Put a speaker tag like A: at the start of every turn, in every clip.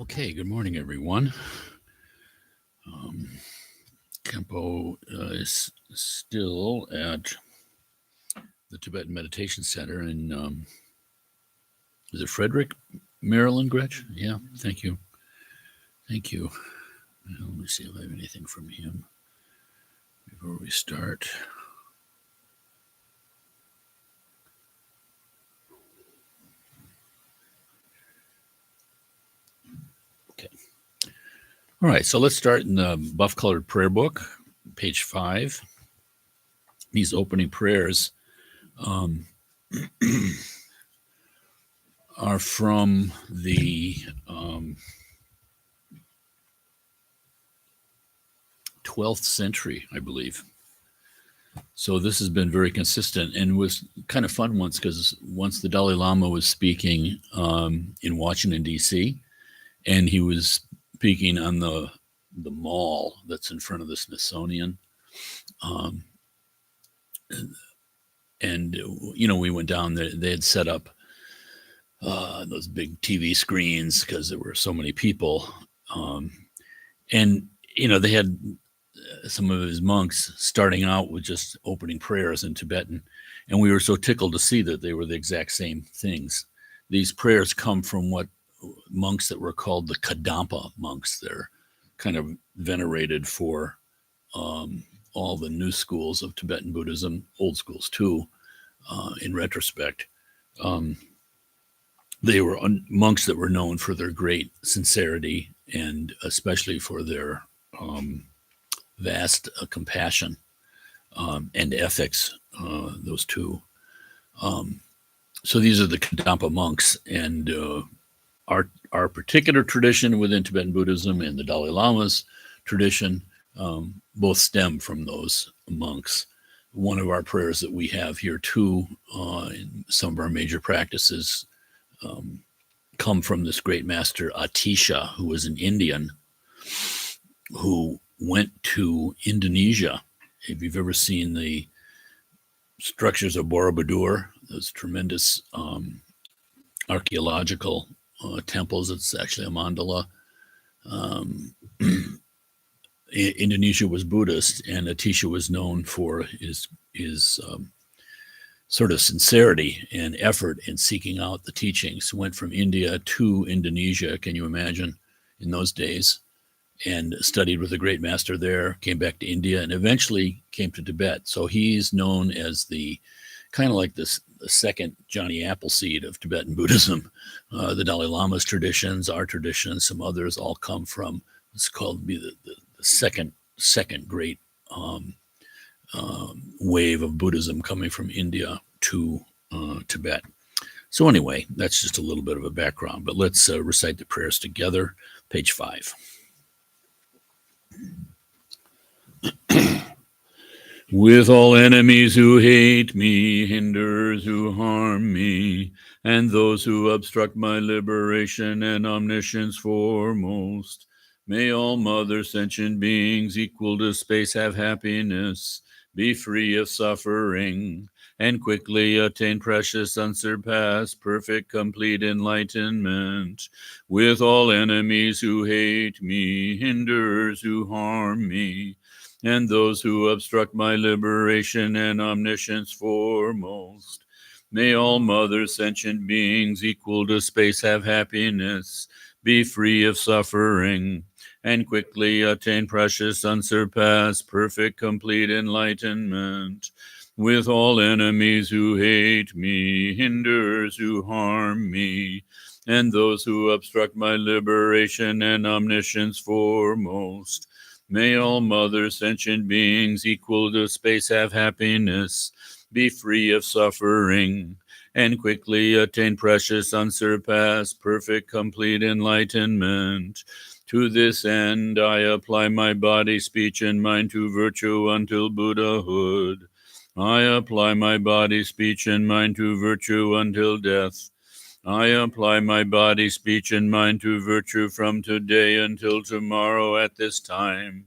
A: Okay, good morning, everyone. Kempo is still at the Tibetan Meditation Center in, is it Frederick, Maryland, Gretch? Yeah, thank you. Thank you. Let me see if I have anything from him before we start. Okay. All right, so let's start in the buff-colored prayer book, page 5. These opening prayers are from the 12th century, I believe. So this has been very consistent and was kind of fun once, because once the Dalai Lama was speaking in Washington, D.C., and he was speaking on the mall that's in front of the Smithsonian. And, we went down there. They had set up those big TV screens because there were so many people. And, they had some of his monks starting out with just opening prayers in Tibetan. And we were so tickled to see that they were the exact same things. These prayers come from what monks that were called the Kadampa monks. They're kind of venerated for all the new schools of Tibetan Buddhism, old schools too, in retrospect. They were monks that were known for their great sincerity and especially for their vast compassion and ethics, those two. So these are the Kadampa monks, and our particular tradition within Tibetan Buddhism and the Dalai Lama's tradition both stem from those monks. One of our prayers that we have here too, in some of our major practices, come from this great master Atisha, who was an Indian who went to Indonesia. If you've ever seen the structures of Borobudur, those tremendous archaeological temples, it's actually a mandala. Indonesia was Buddhist, and Atisha was known for his sort of sincerity and effort in seeking out the teachings. Went from India to Indonesia, can you imagine, in those days, and studied with a great master there, came back to India, and eventually came to Tibet. So he's known as the kind of like the second Johnny Appleseed of Tibetan Buddhism. The Dalai Lama's traditions, our traditions, some others all come from what's called to be the second great wave of Buddhism coming from India to Tibet. So anyway, that's just a little bit of a background, but let's recite the prayers together. Page 5. With all enemies who hate me, hinders who harm me, and those who obstruct my liberation and omniscience foremost, may all mother sentient beings equal to space have happiness, be free of suffering, and quickly attain precious, unsurpassed, perfect, complete enlightenment. With all enemies who hate me, hinders who harm me, and those who obstruct my liberation and omniscience foremost, may all mother sentient beings equal to space have happiness, be free of suffering, and quickly attain precious, unsurpassed, perfect, complete enlightenment. With all enemies who hate me, hinders who harm me, and those who obstruct my liberation and omniscience foremost, may all mother sentient beings equal to space have happiness, be free of suffering, and quickly attain precious, unsurpassed, perfect, complete enlightenment. To this end, I apply my body, speech, and mind to virtue until Buddhahood. I apply my body, speech, and mind to virtue until death. I apply my body, speech, and mind to virtue from today until tomorrow at this time.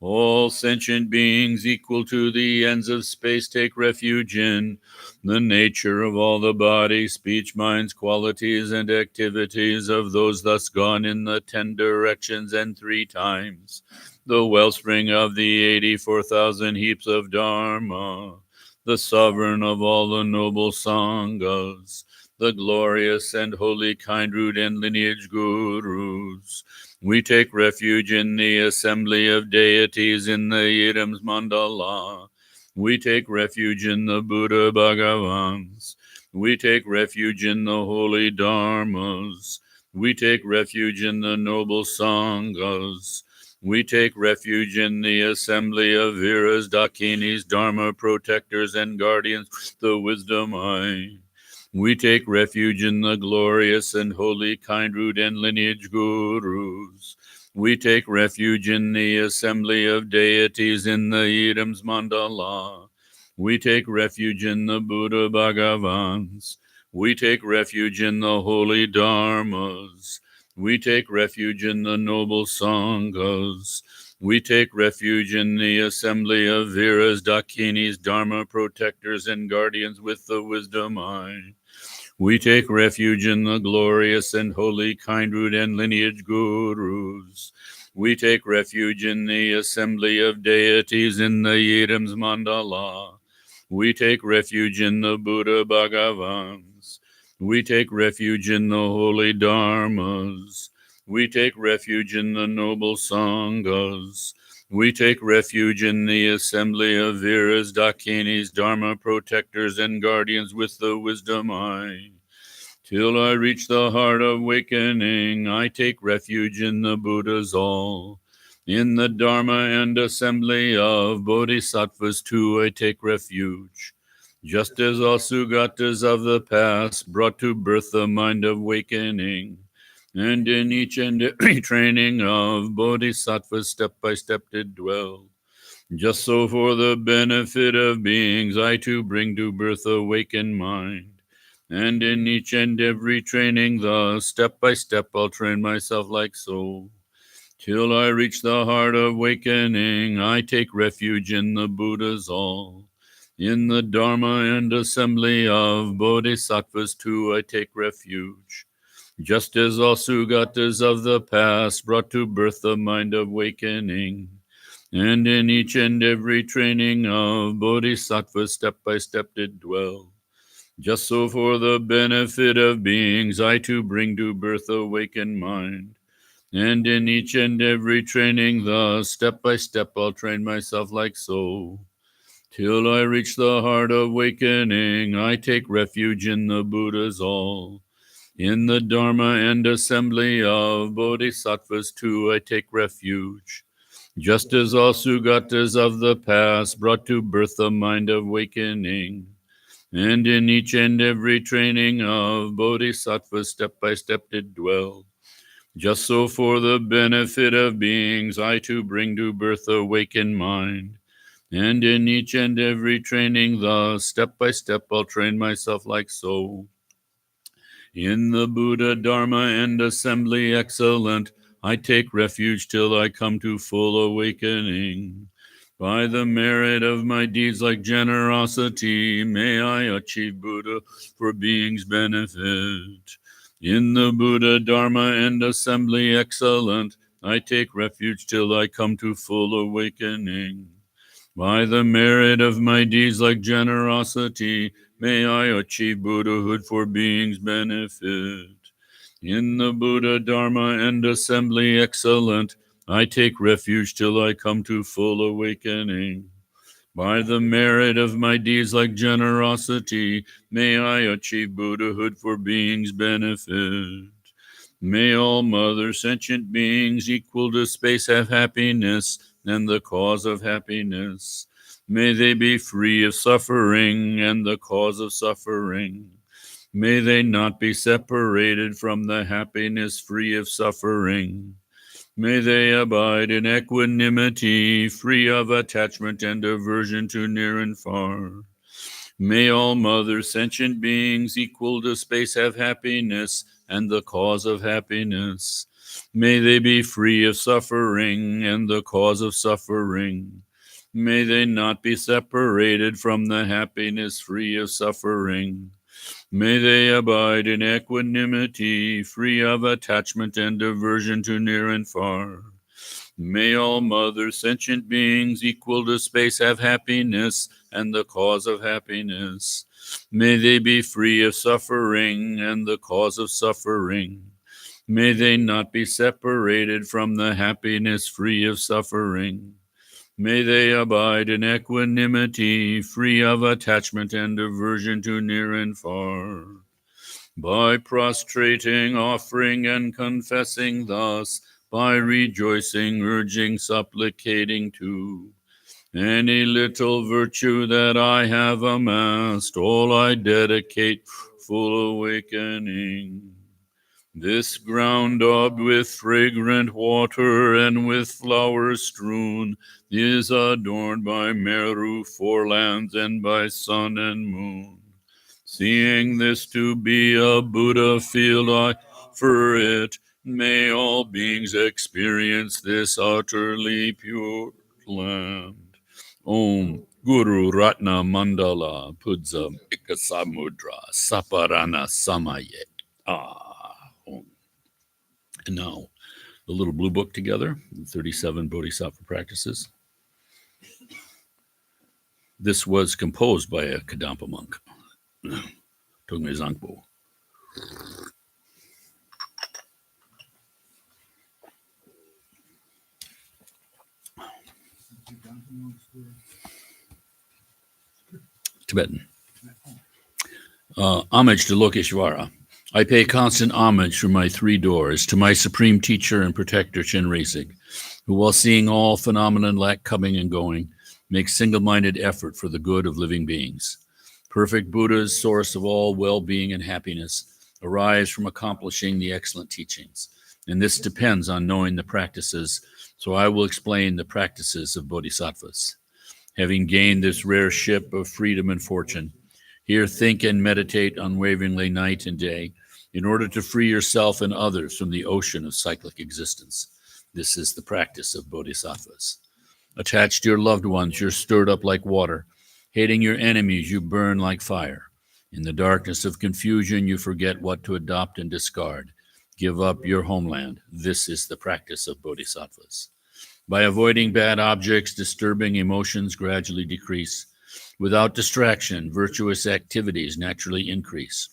A: All sentient beings equal to the ends of space take refuge in the nature of all the body, speech, minds, qualities, and activities of those thus gone in the 10 directions and 3 times, the wellspring of the 84,000 heaps of Dharma, the sovereign of all the noble Sanghas, the glorious and holy kind root and lineage gurus. We take refuge in the assembly of deities in the Yidam's mandala. We take refuge in the Buddha Bhagavans. We take refuge in the holy Dharmas. We take refuge in the noble Sanghas. We take refuge in the assembly of Viras, Dakinis, Dharma protectors and guardians, the wisdom eye. We take refuge in the glorious and holy kind root and lineage gurus. We take refuge in the assembly of deities in the Yidam's mandala. We take refuge in the Buddha Bhagavans. We take refuge in the holy Dharmas. We take refuge in the noble Sanghas. We take refuge in the assembly of Viras, Dakinis, Dharma protectors and guardians with the wisdom eye. We take refuge in the glorious and holy kind root and lineage gurus. We take refuge in the assembly of deities in the Yidam's mandala. We take refuge in the Buddha Bhagavans. We take refuge in the holy Dharmas. We take refuge in the noble Sanghas. We take refuge in the assembly of Viras, Dakinis, Dharma protectors and guardians with the wisdom eye. Till I reach the heart of awakening, I take refuge in the Buddhas all. In the Dharma and assembly of Bodhisattvas too I take refuge. Just as all Sugatas of the past brought to birth the mind of awakening, and in each and every training of Bodhisattvas step by step did dwell. Just so for the benefit of beings I too bring to birth awakened mind. And in each and every training thus, step by step I'll train myself like so. Till I reach the heart of awakening, I take refuge in the Buddhas all. In the Dharma and assembly of Bodhisattvas too I take refuge. Just as all Sugatas of the past brought to birth the mind of awakening, and in each and every training of Bodhisattvas step by step did dwell. Just so for the benefit of beings I too bring to birth awakened mind, and in each and every training thus step by step I'll train myself like so. Till I reach the heart of awakening, I take refuge in the Buddhas all. In the Dharma and assembly of Bodhisattvas too I take refuge. Just as all Sugatas of the past brought to birth the mind of awakening, and in each and every training of Bodhisattvas step by step did dwell. Just so for the benefit of beings I too bring to birth awakened mind, and in each and every training thus step by step I'll train myself like so. In the Buddha, Dharma, and assembly excellent, I take refuge till I come to full awakening. By the merit of my deeds like generosity, may I achieve Buddha for being's benefit. In the Buddha, Dharma, and assembly excellent, I take refuge till I come to full awakening. By the merit of my deeds like generosity, may I achieve Buddhahood for being's benefit. In the Buddha, Dharma, and assembly excellent, I take refuge till I come to full awakening. By the merit of my deeds like generosity, may I achieve Buddhahood for being's benefit. May all mother sentient beings equal to space have happiness and the cause of happiness. May they be free of suffering and the cause of suffering. May they not be separated from the happiness free of suffering. May they abide in equanimity, free of attachment and aversion to near and far. May all mother sentient beings equal to space have happiness and the cause of happiness. May they be free of suffering and the cause of suffering. May they not be separated from the happiness free of suffering. May they abide in equanimity, free of attachment and aversion to near and far. May all mother sentient beings equal to space have happiness and the cause of happiness. May they be free of suffering and the cause of suffering. May they not be separated from the happiness free of suffering. May they abide in equanimity, free of attachment and aversion to near and far. By prostrating, offering, and confessing thus, by rejoicing, urging, supplicating too, any little virtue that I have amassed, all I dedicate full awakening. This ground daubed with fragrant water and with flowers strewn is adorned by Meru, four lands, and by sun and moon. Seeing this to be a Buddha field, I offer it. May all beings experience this utterly pure land. Om Guru Ratna Mandala Pudza Ikasamudra Saparana Samaye. Om. And now, the little blue book together, the 37 Bodhisattva practices. This was composed by a Kadampa monk, Tongme Zangpo. Tibetan. Homage to Lokeshvara. I pay constant homage through my three doors to my supreme teacher and protector Chenrezig, who, while seeing all phenomena lack coming and going, makes single-minded effort for the good of living beings. Perfect Buddha's source of all well-being and happiness arrives from accomplishing the excellent teachings, and this depends on knowing the practices, so I will explain the practices of bodhisattvas. Having gained this rare ship of freedom and fortune, here think and meditate unwaveringly night and day, in order to free yourself and others from the ocean of cyclic existence. This is the practice of bodhisattvas. Attached to your loved ones, you're stirred up like water. Hating your enemies, you burn like fire. In the darkness of confusion, you forget what to adopt and discard. Give up your homeland. This is the practice of bodhisattvas. By avoiding bad objects, disturbing emotions gradually decrease. Without distraction, virtuous activities naturally increase.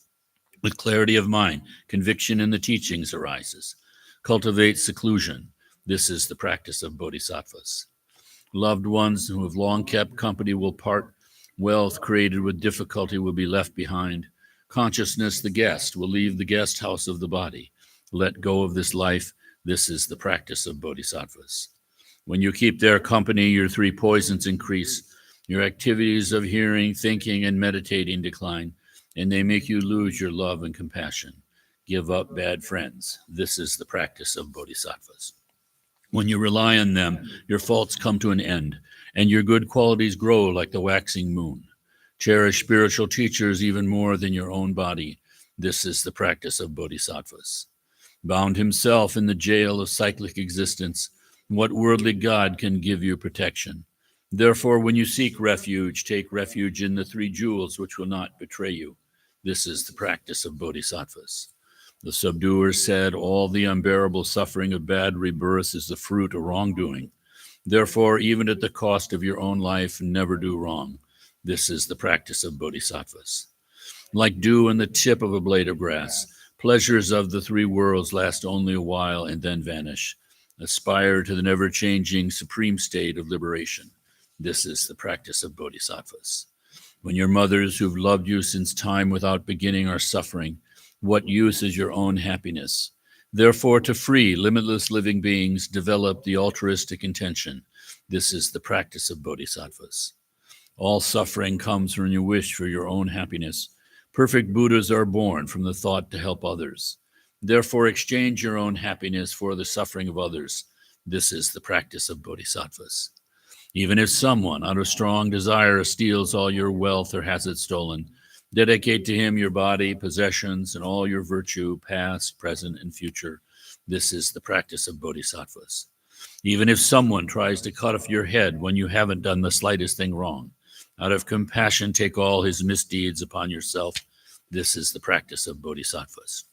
A: With clarity of mind, conviction in the teachings arises. Cultivate seclusion. This is the practice of bodhisattvas. Loved ones who have long kept company will part. Wealth created with difficulty will be left behind. Consciousness, the guest, will leave the guest house of the body. Let go of this life. This is the practice of bodhisattvas. When you keep their company, your three poisons increase. Your activities of hearing, thinking, and meditating decline, and they make you lose your love and compassion. Give up bad friends. This is the practice of bodhisattvas. When you rely on them, your faults come to an end, and your good qualities grow like the waxing moon. Cherish spiritual teachers even more than your own body. This is the practice of bodhisattvas. Bound himself in the jail of cyclic existence, what worldly god can give you protection? Therefore, when you seek refuge, take refuge in the three jewels which will not betray you. This is the practice of bodhisattvas. The subduer said, all the unbearable suffering of bad rebirths is the fruit of wrongdoing. Therefore, even at the cost of your own life, never do wrong. This is the practice of bodhisattvas. Like dew on the tip of a blade of grass, pleasures of the three worlds last only a while and then vanish. Aspire to the never-changing supreme state of liberation. This is the practice of bodhisattvas. When your mothers who've loved you since time without beginning are suffering, what use is your own happiness? Therefore, to free limitless living beings, develop the altruistic intention. This is the practice of bodhisattvas. All suffering comes when you wish for your own happiness. Perfect Buddhas are born from the thought to help others. Therefore, exchange your own happiness for the suffering of others. This is the practice of bodhisattvas. Even if someone, out of strong desire, steals all your wealth or has it stolen, Dedicate to him your body, possessions, and all your virtue, past, present, and future. This is the practice of bodhisattvas. Even if someone tries to cut off your head when you haven't done the slightest thing wrong, out of compassion, take all his misdeeds upon yourself. This is the practice of bodhisattvas.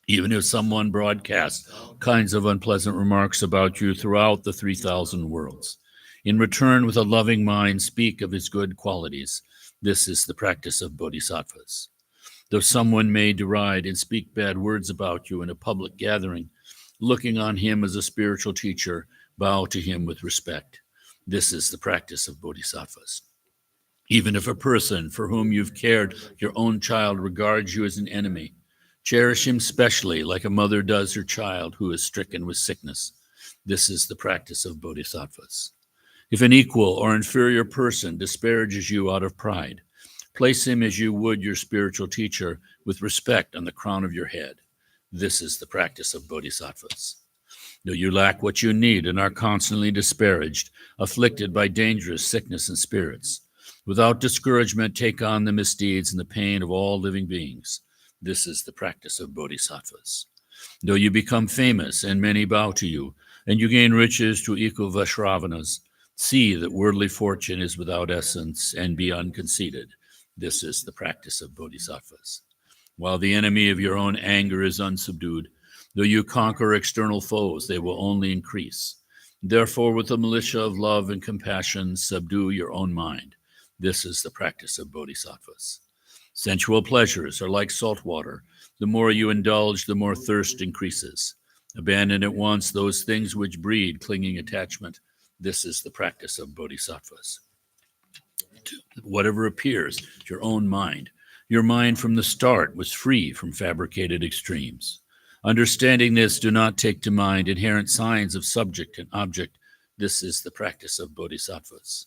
A: Even if someone broadcasts all kinds of unpleasant remarks about you throughout the 3,000 worlds, in return, with a loving mind, speak of his good qualities. This is the practice of bodhisattvas. Though someone may deride and speak bad words about you in a public gathering, looking on him as a spiritual teacher, bow to him with respect. This is the practice of bodhisattvas. Even if a person for whom you've cared, your own child, regards you as an enemy, cherish him specially like a mother does her child who is stricken with sickness. This is the practice of bodhisattvas. If an equal or inferior person disparages you out of pride, place him as you would your spiritual teacher with respect on the crown of your head. This is the practice of bodhisattvas. Though you lack what you need and are constantly disparaged, afflicted by dangerous sickness and spirits, without discouragement, take on the misdeeds and the pain of all living beings. This is the practice of bodhisattvas. Though you become famous and many bow to you, and you gain riches to equal Vaishravanas, see that worldly fortune is without essence and be unconceited. This is the practice of bodhisattvas. While the enemy of your own anger is unsubdued, though you conquer external foes, they will only increase. Therefore, with the militia of love and compassion, subdue your own mind. This is the practice of bodhisattvas. Sensual pleasures are like salt water. The more you indulge, the more thirst increases. Abandon at once those things which breed clinging attachment. This is the practice of bodhisattvas. Whatever appears, your own mind. Your mind from the start was free from fabricated extremes. Understanding this, do not take to mind inherent signs of subject and object. This is the practice of bodhisattvas.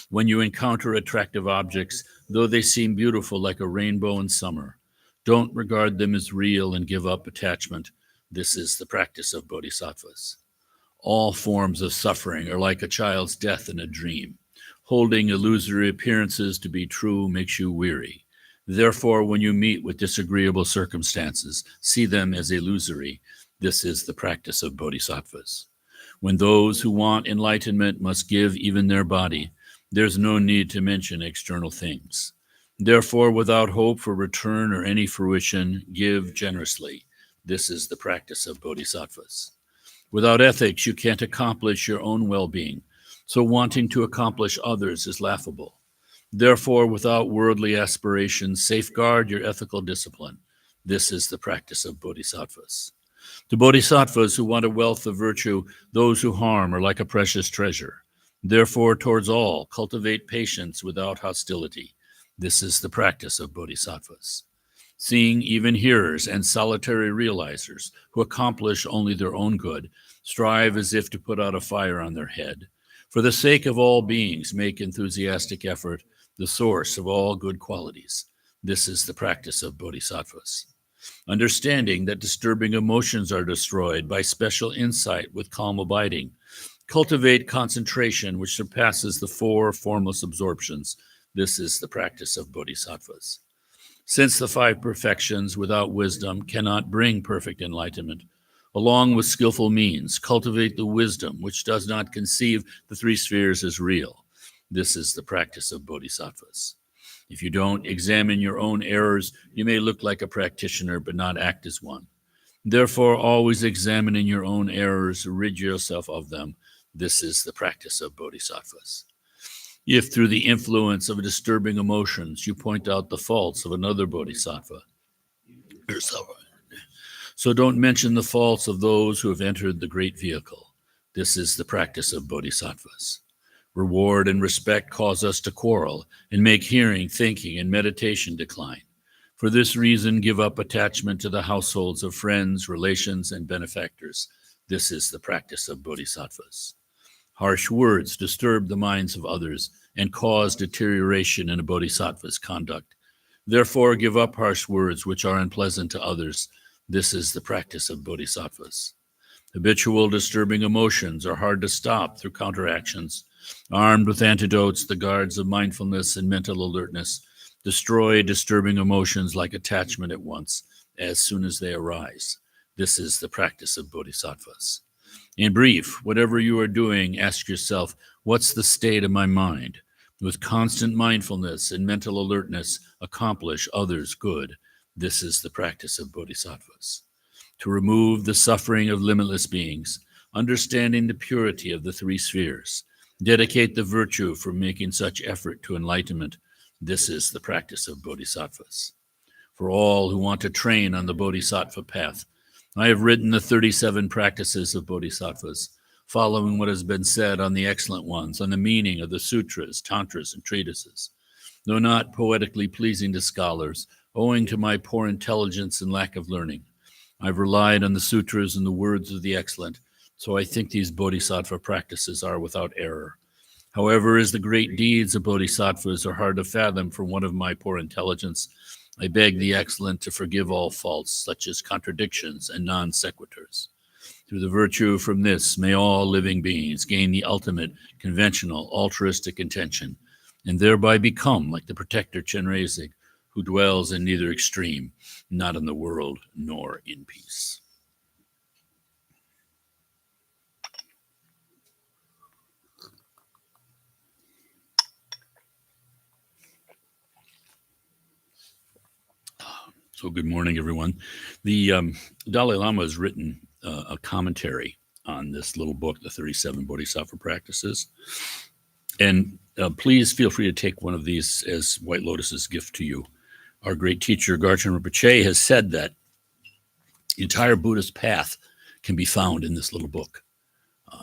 A: When you encounter attractive objects, though they seem beautiful like a rainbow in summer, don't regard them as real and give up attachment. This is the practice of bodhisattvas. All forms of suffering are like a child's death in a dream. Holding illusory appearances to be true makes you weary. Therefore, when you meet with disagreeable circumstances, see them as illusory. This is the practice of bodhisattvas. When those who want enlightenment must give even their body, there's no need to mention external things. Therefore, without hope for return or any fruition, give generously. This is the practice of bodhisattvas. Without ethics, you can't accomplish your own well-being, so wanting to accomplish others is laughable. Therefore, without worldly aspirations, safeguard your ethical discipline. This is the practice of bodhisattvas. To bodhisattvas who want a wealth of virtue, those who harm are like a precious treasure. Therefore, towards all, cultivate patience without hostility. This is the practice of bodhisattvas. Seeing even hearers and solitary realizers who accomplish only their own good, strive as if to put out a fire on their head. For the sake of all beings, make enthusiastic effort, the source of all good qualities. This is the practice of bodhisattvas. Understanding that disturbing emotions are destroyed by special insight with calm abiding. Cultivate concentration which surpasses the 4 formless absorptions. This is the practice of bodhisattvas. Since the 5 perfections without wisdom cannot bring perfect enlightenment, along with skillful means, cultivate the wisdom which does not conceive the 3 spheres as real. This is the practice of bodhisattvas. If you don't examine your own errors, you may look like a practitioner but not act as one. Therefore, always examining your own errors, rid yourself of them. This is the practice of bodhisattvas. If through the influence of disturbing emotions you point out the faults of another bodhisattva, so don't mention the faults of those who have entered the great vehicle. This is the practice of bodhisattvas. Reward and respect cause us to quarrel and make hearing, thinking, and meditation decline. For this reason, give up attachment to the households of friends, relations, and benefactors. This is the practice of bodhisattvas. Harsh words disturb the minds of others and cause deterioration in a bodhisattva's conduct. Therefore, give up harsh words which are unpleasant to others. This is the practice of bodhisattvas. Habitual disturbing emotions are hard to stop through counteractions. Armed with antidotes, the guards of mindfulness and mental alertness, Destroy disturbing emotions like attachment at once, as soon as they arise. This is the practice of bodhisattvas. In brief, whatever you are doing, ask yourself, what's the state of my mind? With constant mindfulness and mental alertness, accomplish others' good. This is the practice of bodhisattvas. To remove the suffering of limitless beings, understanding the purity of the three spheres, dedicate the virtue for making such effort to enlightenment. This is the practice of bodhisattvas. For all who want to train on the bodhisattva path, I have written the 37 practices of bodhisattvas, following what has been said on the excellent ones, on the meaning of the sutras, tantras, and treatises. Though not poetically pleasing to scholars, owing to my poor intelligence and lack of learning, I've relied on the sutras and the words of the excellent, so I think these bodhisattva practices are without error. However, as the great deeds of bodhisattvas are hard to fathom for one of my poor intelligence, I beg the excellent to forgive all faults, such as contradictions and non sequiturs. Through the virtue from this, may all living beings gain the ultimate, conventional, altruistic intention, and thereby become like the protector Chenrezig, who dwells in neither extreme, not in the world, nor in peace. So good morning, everyone. The Dalai Lama has written a commentary on this little book, the 37 Bodhisattva Practices. And please feel free to take one of these as White Lotus's gift to you. Our great teacher, Garchen Rinpoche, has said that the entire Buddhist path can be found in this little book.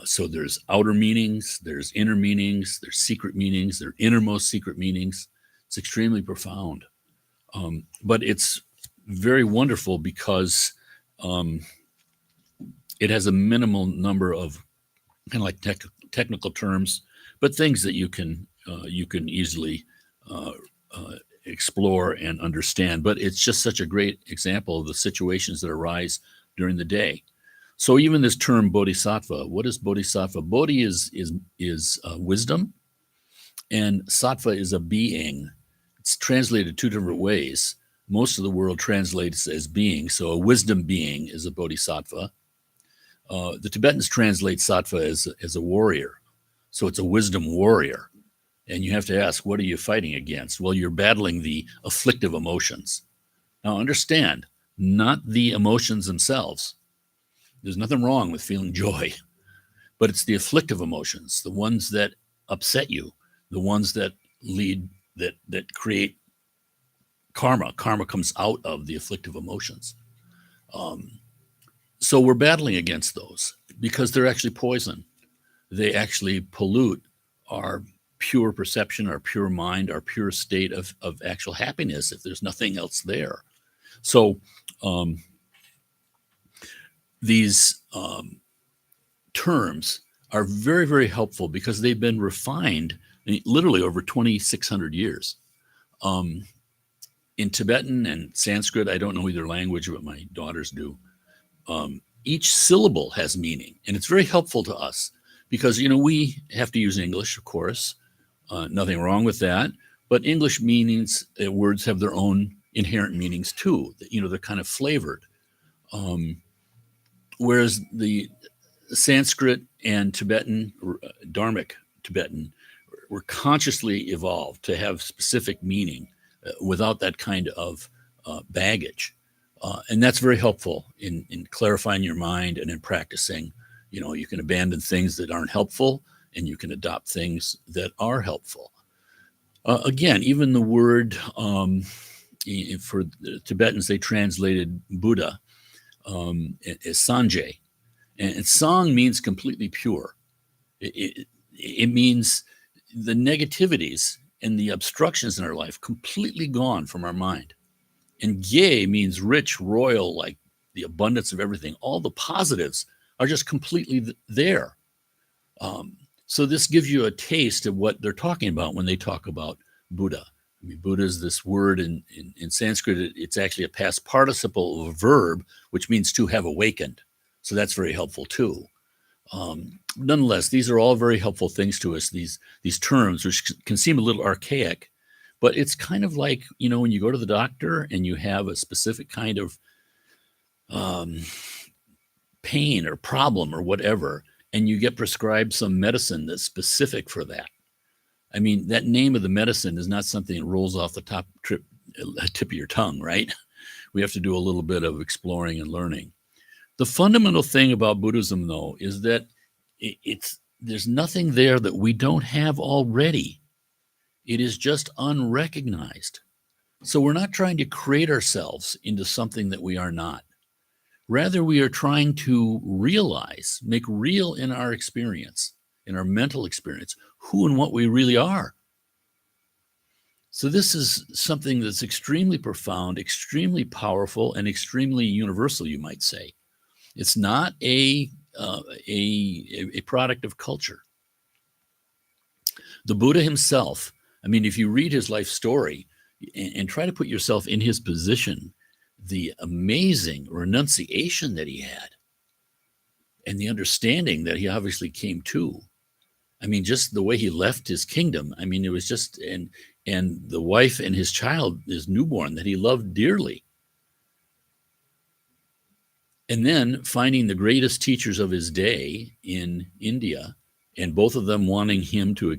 A: So there's outer meanings, there's inner meanings, there's secret meanings, there are innermost secret meanings. It's extremely profound. But it's very wonderful because it has a minimal number of kind of like technical terms, but things that you can easily explore and understand. But it's just such a great example of the situations that arise during the day. So even this term bodhisattva, what is bodhisattva? Bodhi is wisdom, and sattva is a being. It's translated two different ways. Most of the world translates as being. So a wisdom being is a bodhisattva. The Tibetans translate sattva as a warrior. So it's a wisdom warrior. And you have to ask, what are you fighting against? Well, you're battling the afflictive emotions. Now understand, not the emotions themselves. There's nothing wrong with feeling joy, but it's the afflictive emotions, the ones that upset you, the ones that lead, that create karma. Karma comes out of the afflictive emotions. So we're battling against those because they're actually poison. They actually pollute our pure perception, our pure mind, our pure state of actual happiness if there's nothing else there. So these terms are very, very helpful because they've been refined literally over 2,600 years. In Tibetan and Sanskrit, I don't know either language, but my daughters do. Each syllable has meaning, and it's very helpful to us because, we have to use English, of course. Nothing wrong with that. But English meanings, words have their own inherent meanings too. They're kind of flavored. Whereas the Sanskrit and Tibetan, Dharmic Tibetan, were consciously evolved to have specific meaning without that kind of baggage. And that's very helpful in clarifying your mind and in practicing. You can abandon things that aren't helpful and you can adopt things that are helpful. Again, even the word for the Tibetans, they translated Buddha as Sanjay. And Sang means completely pure. It means the negativities and the obstructions in our life completely gone from our mind. And Gye means rich, royal, like the abundance of everything. All the positives are just completely there. So this gives you a taste of what they're talking about when they talk about Buddha. I mean, Buddha is this word in Sanskrit. It's actually a past participle of a verb, which means to have awakened. So that's very helpful too. Nonetheless, these are all very helpful things to us, these terms, which can seem a little archaic, But it's kind of like, when you go to the doctor and you have a specific kind of pain or problem or whatever, and you get prescribed some medicine that's specific for that. I mean, that name of the medicine is not something that rolls off the tip of your tongue, right? We have to do a little bit of exploring and learning. The fundamental thing about Buddhism, though, is that there's nothing there that we don't have already. It is just unrecognized. So we're not trying to create ourselves into something that we are not. Rather, we are trying to realize, make real in our experience, in our mental experience, who and what we really are. So this is something that's extremely profound, extremely powerful, and extremely universal, you might say. It's not a product of culture. The Buddha himself, I mean, if you read his life story and try to put yourself in his position, the amazing renunciation that he had and the understanding that he obviously came to. I mean, just the way he left his kingdom. I mean, it was just, and the wife and his child, his newborn, that he loved dearly. And then finding the greatest teachers of his day in India, and both of them wanting him to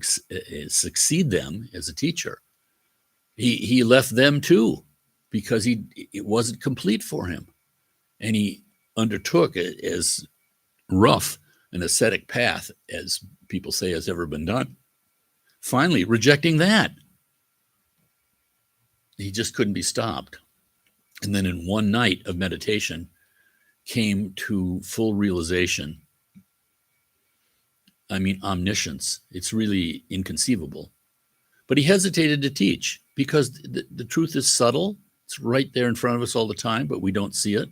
A: succeed them as a teacher. He left them too, because it wasn't complete for him. And he undertook as rough an ascetic path as people say has ever been done. Finally, rejecting that. He just couldn't be stopped. And then in one night of meditation, came to full realization. I mean, omniscience. It's really inconceivable. But he hesitated to teach because the truth is subtle. It's right there in front of us all the time, but we don't see it.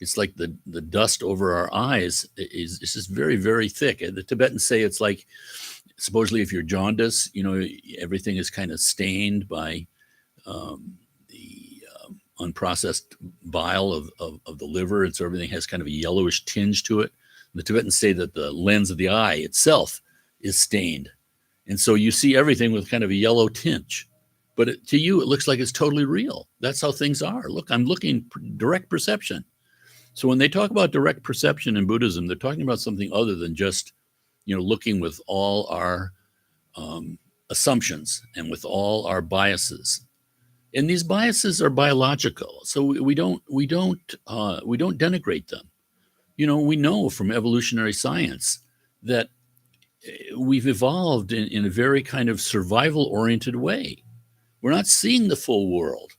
A: It's like the dust over our eyes is just very, very thick. The Tibetans say it's like, supposedly if you're jaundice, everything is kind of stained by the unprocessed bile of the liver. And so everything has kind of a yellowish tinge to it. The Tibetans say that the lens of the eye itself is stained. And so you see everything with kind of a yellow tinge. But to you, it looks like it's totally real. That's how things are. Look, I'm looking direct perception. So when they talk about direct perception in Buddhism, they're talking about something other than just, looking with all our assumptions and with all our biases. And these biases are biological, so we don't denigrate them. We know from evolutionary science that we've evolved in a very kind of survival-oriented way. We're not seeing the full world.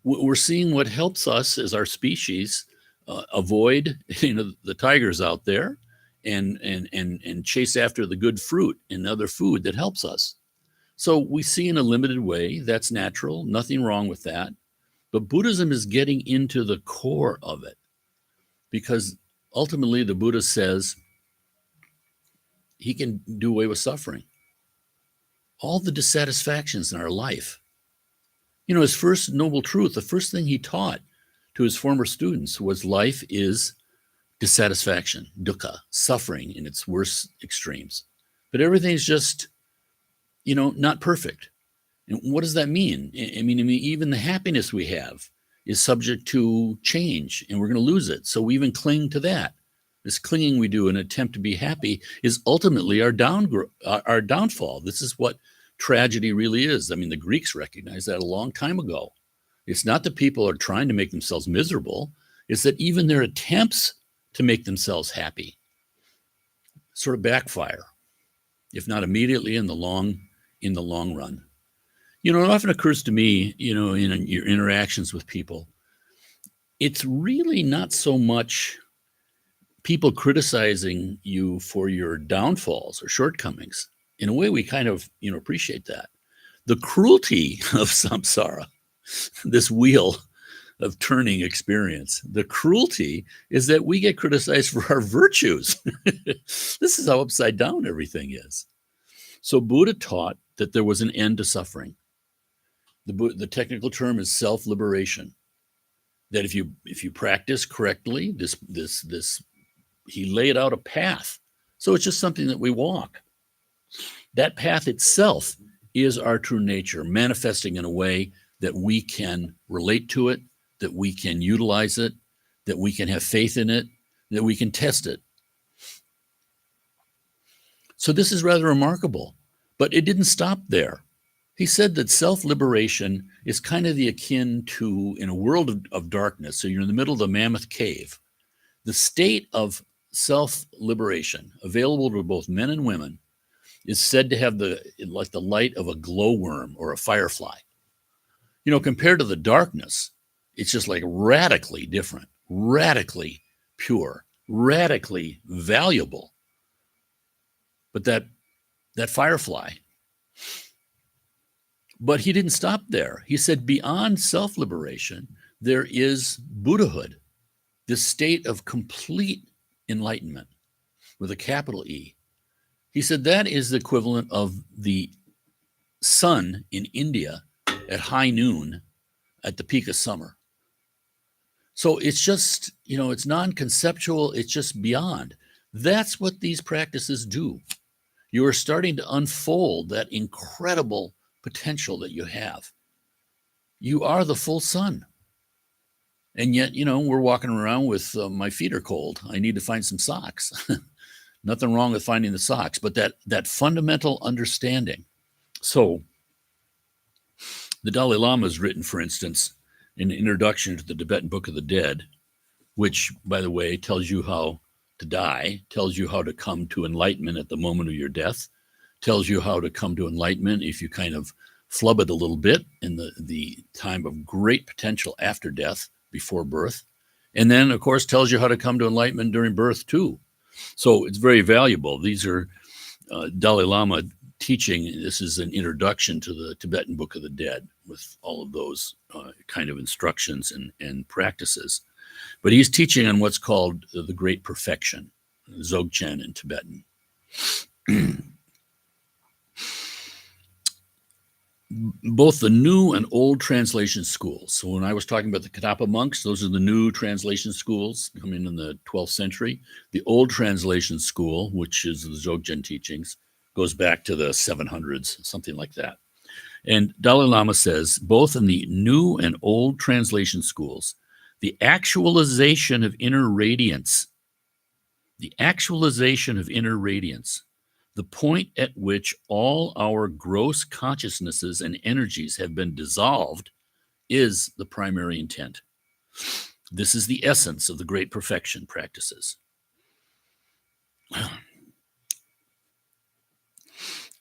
A: We're seeing what helps us as our species avoid, the tigers out there, and chase after the good fruit and other food that helps us. So we see in a limited way. That's natural. Nothing wrong with that. But Buddhism is getting into the core of it, because ultimately the Buddha says he can do away with suffering. All the dissatisfactions in our life. His first noble truth, the first thing he taught to his former students was life is dissatisfaction, dukkha, suffering in its worst extremes. But everything's just, not perfect. And what does that mean? I mean, even the happiness we have is subject to change, and we're going to lose it. So we even cling to that. This clinging we do in an attempt to be happy is ultimately our downfall. This is what tragedy really is. I mean, the Greeks recognized that a long time ago. It's not that people are trying to make themselves miserable. It's that even their attempts to make themselves happy sort of backfire, if not immediately, in the long run. It often occurs to me, in your interactions with people, it's really not so much people criticizing you for your downfalls or shortcomings. In a way, we kind of, appreciate that. The cruelty of samsara, this wheel of turning experience, the cruelty is that we get criticized for our virtues. This is how upside down everything is. So Buddha taught that there was an end to suffering. The technical term is self-liberation. That if you practice correctly, this he laid out a path. So it's just something that we walk. That path itself is our true nature, manifesting in a way that we can relate to it, that we can utilize it, that we can have faith in it, that we can test it. So this is rather remarkable, but it didn't stop there. He said that self-liberation is kind of the akin to, in a world of darkness, so you're in the middle of the mammoth cave, the state of self-liberation available to both men and women is said to have the light of a glowworm or a firefly. Compared to the darkness, it's just like radically different, radically pure, radically valuable. But that firefly. But he didn't stop there. He said beyond self-liberation, there is Buddhahood, this state of complete enlightenment with a capital E. He said that is the equivalent of the sun in India at high noon at the peak of summer. So it's just, it's non-conceptual, it's just beyond. That's what these practices do. You are starting to unfold that incredible potential that you have. You are the full sun. And yet, we're walking around with my feet are cold. I need to find some socks. Nothing wrong with finding the socks, but that fundamental understanding. So the Dalai Lama has written, for instance, an introduction to the Tibetan Book of the Dead, which, by the way, tells you how to die, tells you how to come to enlightenment at the moment of your death, tells you how to come to enlightenment if you kind of flub it a little bit in the time of great potential after death, before birth. And then, of course, tells you how to come to enlightenment during birth, too. So it's very valuable. These are Dalai Lama teaching. This is an introduction to the Tibetan Book of the Dead with all of those kind of instructions and practices. But he's teaching on what's called the Great Perfection, Dzogchen in Tibetan. Both the new and old translation schools. So when I was talking about the Kadapa monks, those are the new translation schools coming in the 12th century. The old translation school, which is the Dzogchen teachings, goes back to the 700s, something like that. And Dalai Lama says, both in the new and old translation schools, the actualization of inner radiance, the point at which all our gross consciousnesses and energies have been dissolved, is the primary intent. This is the essence of the Great Perfection practices.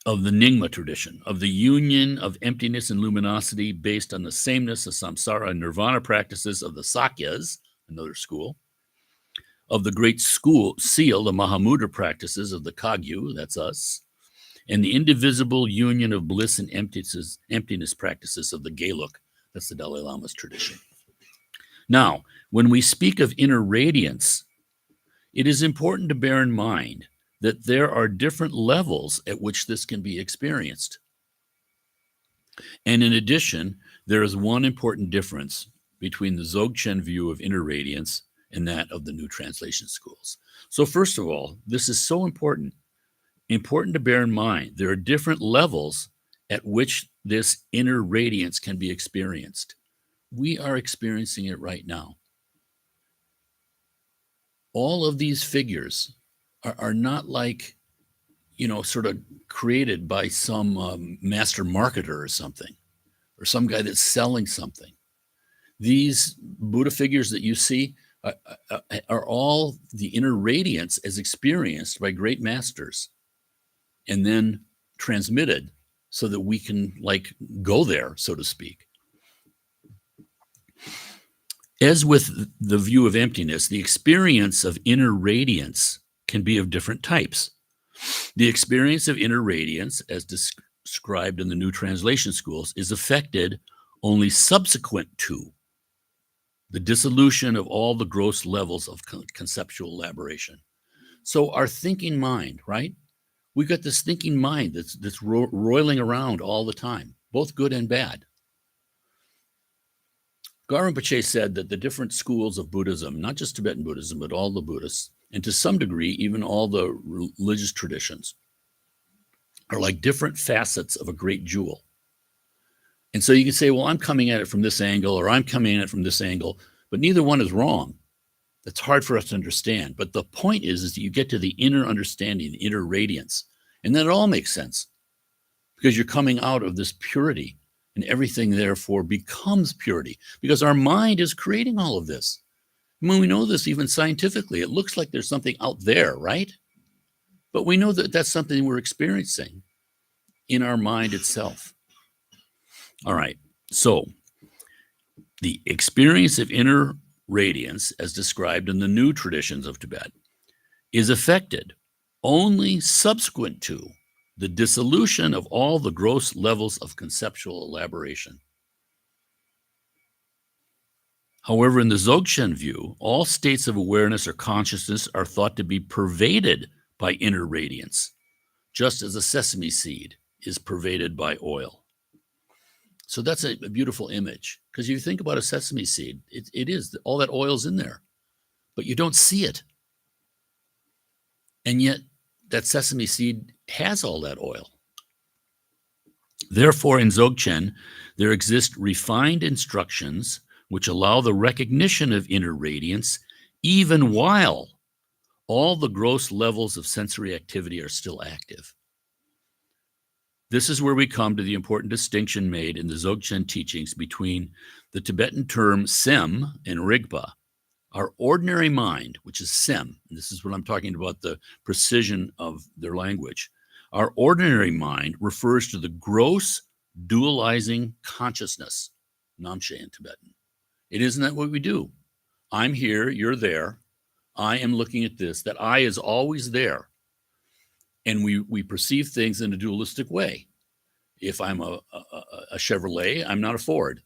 A: Of the Nyingma tradition, of the union of emptiness and luminosity based on the sameness of samsara and nirvana practices of the Sakyas, another school, of the great school seal, the Mahamudra practices of the Kagyu, that's us, and the indivisible union of bliss and emptiness practices of the Geluk, that's the Dalai Lama's tradition. Now, when we speak of inner radiance, it is important to bear in mind that there are different levels at which this can be experienced. And in addition, there is one important difference between the Dzogchen view of inner radiance and that of the new translation schools. So first of all, this is so important to bear in mind. There are different levels at which this inner radiance can be experienced. We are experiencing it right now. All of these figures are not like, sort of created by some master marketer or something, or some guy that's selling something. These Buddha figures that you see are all the inner radiance as experienced by great masters and then transmitted so that we can go there, so to speak. As with the view of emptiness, the experience of inner radiance can be of different types. The experience of inner radiance, as described in the new translation schools, is affected only subsequent to the dissolution of all the gross levels of conceptual elaboration. So our thinking mind, right? We've got this thinking mind that's roiling around all the time, both good and bad. Rinpoche said that the different schools of Buddhism, not just Tibetan Buddhism, but all the Buddhists, and to some degree, even all the religious traditions, are like different facets of a great jewel. And so you can say, well, I'm coming at it from this angle, or I'm coming at it from this angle, but neither one is wrong. That's hard for us to understand. But the point is that you get to the inner understanding, the inner radiance, and then it all makes sense because you're coming out of this purity, and everything therefore becomes purity because our mind is creating all of this. I mean, we know this even scientifically. It looks like there's something out there, right? But we know that that's something we're experiencing in our mind itself. All right. So the experience of inner radiance, as described in the new traditions of Tibet, is affected only subsequent to the dissolution of all the gross levels of conceptual elaboration. However, in the Dzogchen view, all states of awareness or consciousness are thought to be pervaded by inner radiance, just as a sesame seed is pervaded by oil. So that's a beautiful image, because you think about a sesame seed, it is, all that oil's in there, but you don't see it. And yet that sesame seed has all that oil. Therefore, in Dzogchen, there exist refined instructions which allow the recognition of inner radiance even while all the gross levels of sensory activity are still active. This is where we come to the important distinction made in the Dzogchen teachings between the Tibetan term sem and rigpa. Our ordinary mind, which is sem, and this is what I'm talking about, the precision of their language. Our ordinary mind refers to the gross dualizing consciousness, namshe in Tibetan. It isn't that what we do. I'm here, you're there. I am looking at this. That I is always there. And we perceive things in a dualistic way. If I'm a Chevrolet, I'm not a Ford.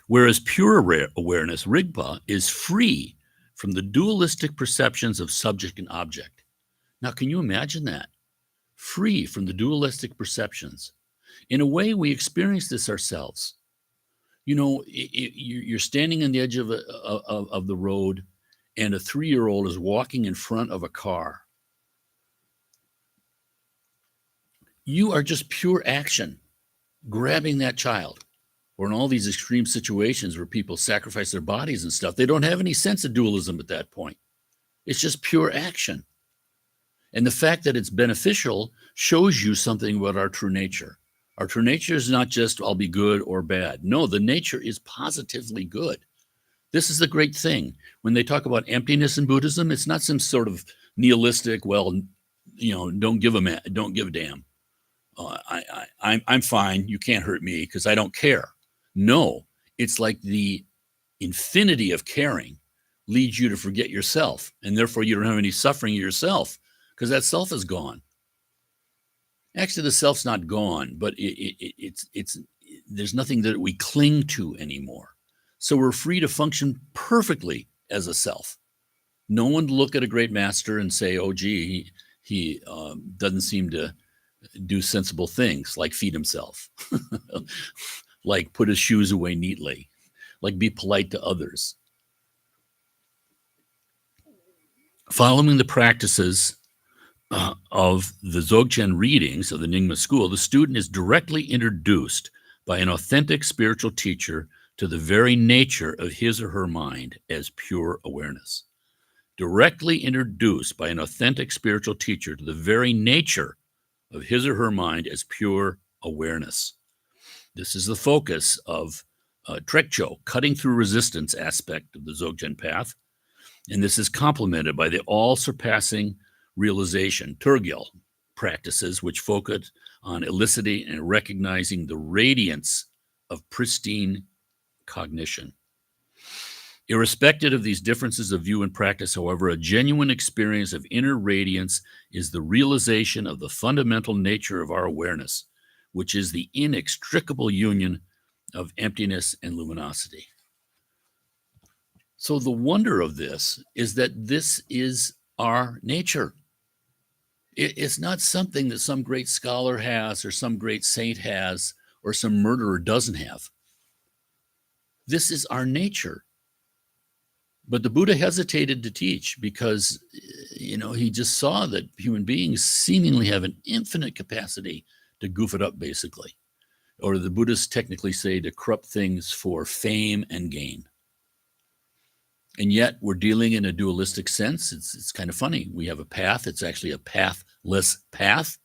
A: Whereas pure awareness, Rigpa, is free from the dualistic perceptions of subject and object. Now, can you imagine that? Free from the dualistic perceptions. In a way, we experience this ourselves. You know, you're standing on the edge of the road, and a 3-year-old is walking in front of a car. You are just pure action, grabbing that child. Or in all these extreme situations where people sacrifice their bodies and stuff, they don't have any sense of dualism at that point. It's just pure action. And the fact that it's beneficial shows you something about our true nature. Our true nature is not just I'll be good or bad. No, the nature is positively good. This is the great thing. When they talk about emptiness in Buddhism, it's not some sort of nihilistic, well, you know, don't give a damn. I'm fine. You can't hurt me because I don't care. No, it's like the infinity of caring leads you to forget yourself, and therefore you don't have any suffering yourself because that self is gone. Actually, the self's not gone, but it's there's nothing that we cling to anymore. So we're free to function perfectly as a self. No one to look at a great master and say, "Oh, gee, he doesn't seem to do sensible things like feed himself." Like put his shoes away neatly, like be polite to others. Following the practices of the Dzogchen readings of the Nyingma school, the student is directly introduced by an authentic spiritual teacher to the very nature of his or her mind as pure awareness. Directly introduced by an authentic spiritual teacher to the very nature of his or her mind as pure awareness. This is the focus of Trekcho, cutting through resistance aspect of the Dzogchen path. And this is complemented by the all-surpassing realization, Turgyal, practices which focus on eliciting and recognizing the radiance of pristine cognition. Irrespective of these differences of view and practice, however, a genuine experience of inner radiance is the realization of the fundamental nature of our awareness, which is the inextricable union of emptiness and luminosity. So the wonder of this is that this is our nature. It's not something that some great scholar has or some great saint has or some murderer doesn't have. This is our nature. But the Buddha hesitated to teach because he just saw that human beings seemingly have an infinite capacity to goof it up, basically. Or the Buddhists technically say to corrupt things for fame and gain. And yet we're dealing in a dualistic sense. It's kind of funny. We have a path. It's actually a pathless path.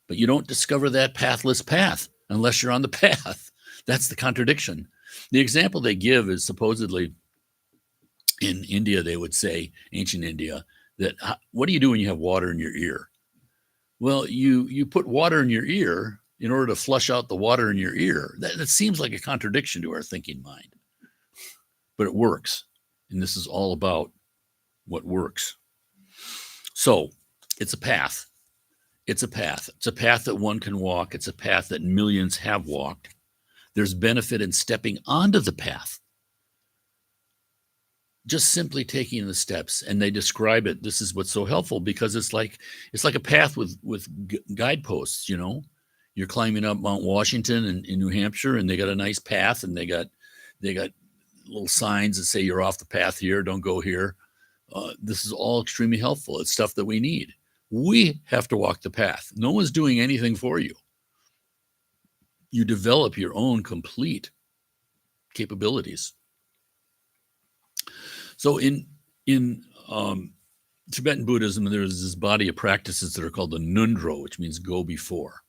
A: But you don't discover that pathless path unless you're on the path. That's the contradiction. The example they give is supposedly in India, they would say, ancient India, that what do you do when you have water in your ear? Well, you put water in your ear in order to flush out the water in your ear. That seems like a contradiction to our thinking mind. But it works. And this is all about what works. So it's a path. It's a path. It's a path that one can walk. It's a path that millions have walked. There's benefit in stepping onto the path. Just simply taking the steps. And they describe it. This is what's so helpful, because it's like a path with guideposts, You're climbing up Mount Washington in New Hampshire, and they got a nice path, and they got little signs that say you're off the path here, don't go here. This is all extremely helpful. It's stuff that we need. We have to walk the path. No one's doing anything for you. You develop your own complete capabilities. So in Tibetan Buddhism, there's this body of practices that are called the Nundro, which means go before.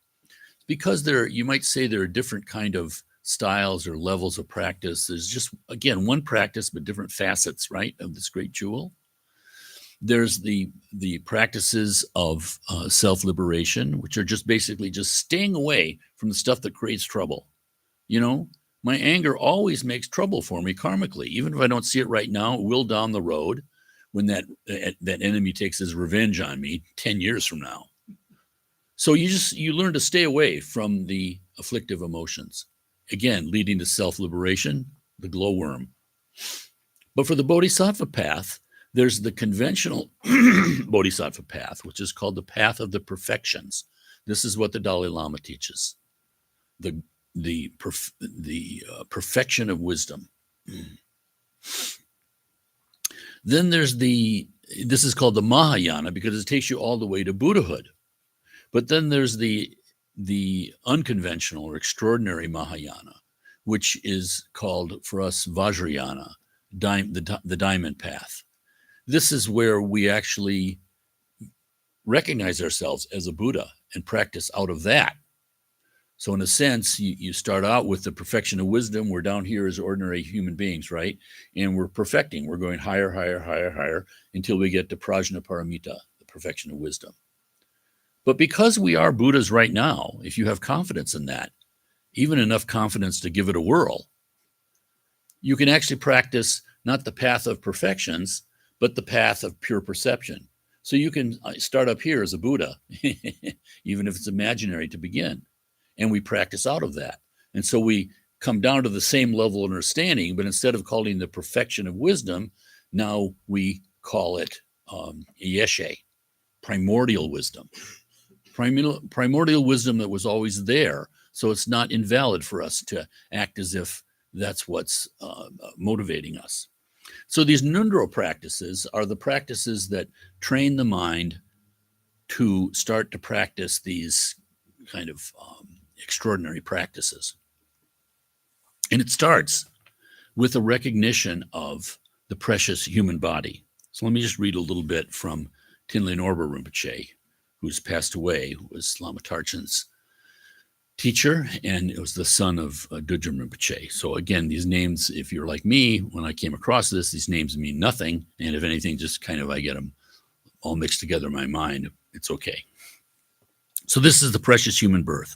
A: Because you might say there are different kind of styles or levels of practice. There's just, again, one practice, but different facets, right, of this great jewel. There's the practices of self-liberation, which are just basically just staying away from the stuff that creates trouble. My anger always makes trouble for me karmically. Even if I don't see it right now, it will down the road when that enemy takes his revenge on me 10 years from now. So you learn to stay away from the afflictive emotions. Again, leading to self-liberation, the glowworm. But for the Bodhisattva path, there's the conventional Bodhisattva path, which is called the path of the perfections. This is what the Dalai Lama teaches. The perfection of wisdom. Then this is called the Mahayana, because it takes you all the way to Buddhahood. But then there's the unconventional or extraordinary Mahayana, which is called for us Vajrayana, the diamond path. This is where we actually recognize ourselves as a Buddha and practice out of that. So in a sense, you start out with the perfection of wisdom. We're down here as ordinary human beings, right? And we're perfecting. We're going higher, higher, higher, higher until we get to Prajnaparamita, the perfection of wisdom. But because we are Buddhas right now, if you have confidence in that, even enough confidence to give it a whirl, you can actually practice not the path of perfections, but the path of pure perception. So you can start up here as a Buddha, even if it's imaginary to begin. And we practice out of that. And so we come down to the same level of understanding, but instead of calling the perfection of wisdom, now we call it yeshe, primordial wisdom. Primordial wisdom that was always there. So it's not invalid for us to act as if that's what's motivating us. So these Nundro practices are the practices that train the mind to start to practice these kind of extraordinary practices. And it starts with a recognition of the precious human body. So let me just read a little bit from Thinley Norbu Rinpoche, who's passed away, who was Lama Tarchin's teacher, and it was the son of Dudjom Rinpoche. So again, these names, if you're like me, when I came across this, these names mean nothing. And if anything, just kind of I get them all mixed together in my mind. It's okay. So this is the precious human birth.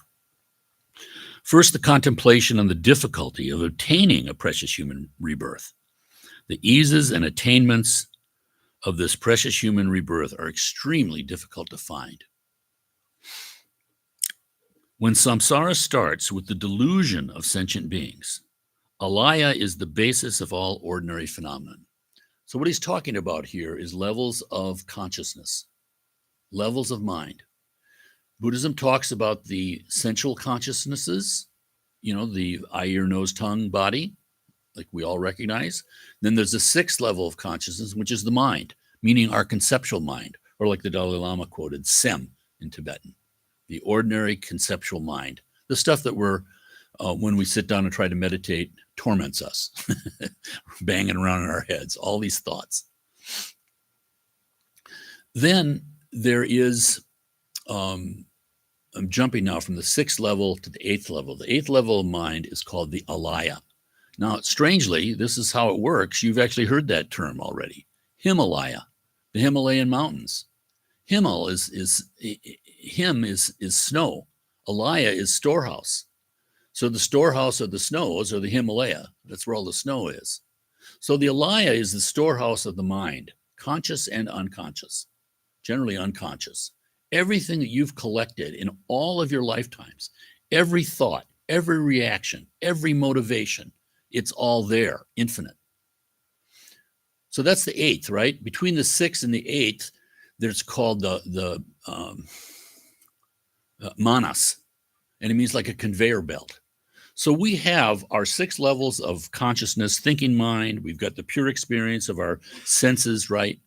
A: First, the contemplation on the difficulty of obtaining a precious human rebirth. The eases and attainments of this precious human rebirth are extremely difficult to find. When samsara starts with the delusion of sentient beings, alaya is the basis of all ordinary phenomenon. So what he's talking about here is levels of consciousness, levels of mind. Buddhism talks about the sensual consciousnesses, the eye, ear, nose, tongue, body, like we all recognize. Then there's a sixth level of consciousness, which is the mind. meaning our conceptual mind, or like the Dalai Lama quoted, Sem in Tibetan, the ordinary conceptual mind, the stuff that we're, when we sit down and try to meditate, torments us, banging around in our heads, all these thoughts. Then there is, I'm jumping now from the 6th level to the 8th level. The 8th level of mind is called the alaya. Now, strangely, this is how it works. You've actually heard that term already. Himalaya, the Himalayan mountains. Himal is snow. Alaya is storehouse. So the storehouse of the snows are the Himalaya. That's where all the snow is. So the alaya is the storehouse of the mind, conscious and unconscious, generally unconscious. Everything that you've collected in all of your lifetimes, every thought, every reaction, every motivation, it's all there, infinite. So that's the 8th, right? Between the 6th and the 8th, there's called the manas, and it means like a conveyor belt. So we have our 6 levels of consciousness, thinking mind. We've got the pure experience of our senses, right?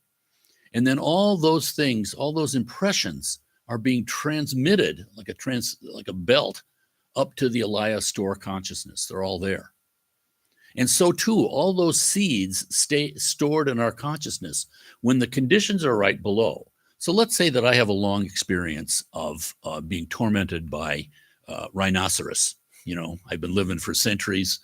A: And then all those things, all those impressions are being transmitted like a belt up to the alaya store consciousness. They're all there. And so too, all those seeds stay stored in our consciousness when the conditions are right below. So let's say that I have a long experience of being tormented by rhinoceros. You know, I've been living for centuries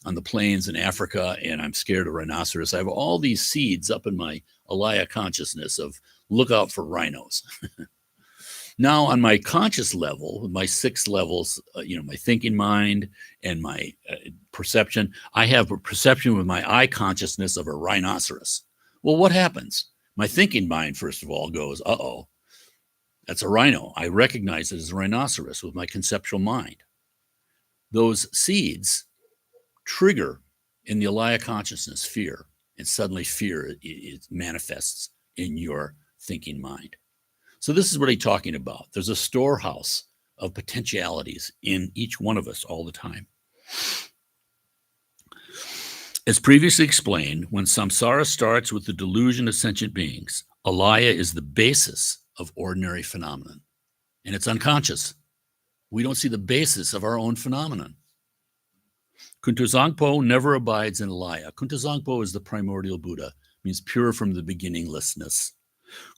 A: on the plains in Africa, and I'm scared of rhinoceros. I have all these seeds up in my alaya consciousness of look out for rhinos. Now, on my conscious level, with my 6 levels, my thinking mind and my perception, I have a perception with my eye consciousness of a rhinoceros. Well, what happens? My thinking mind, first of all, goes, uh-oh, that's a rhino. I recognize it as a rhinoceros with my conceptual mind. Those seeds trigger in the alaya consciousness fear, and suddenly fear it manifests in your thinking mind. So this is what he's talking about. There's a storehouse of potentialities in each one of us all the time. As previously explained, when samsara starts with the delusion of sentient beings, alaya is the basis of ordinary phenomenon, and it's unconscious. We don't see the basis of our own phenomenon. Kunzang never abides in alaya. Kunzang is the primordial Buddha, means pure from the beginninglessness.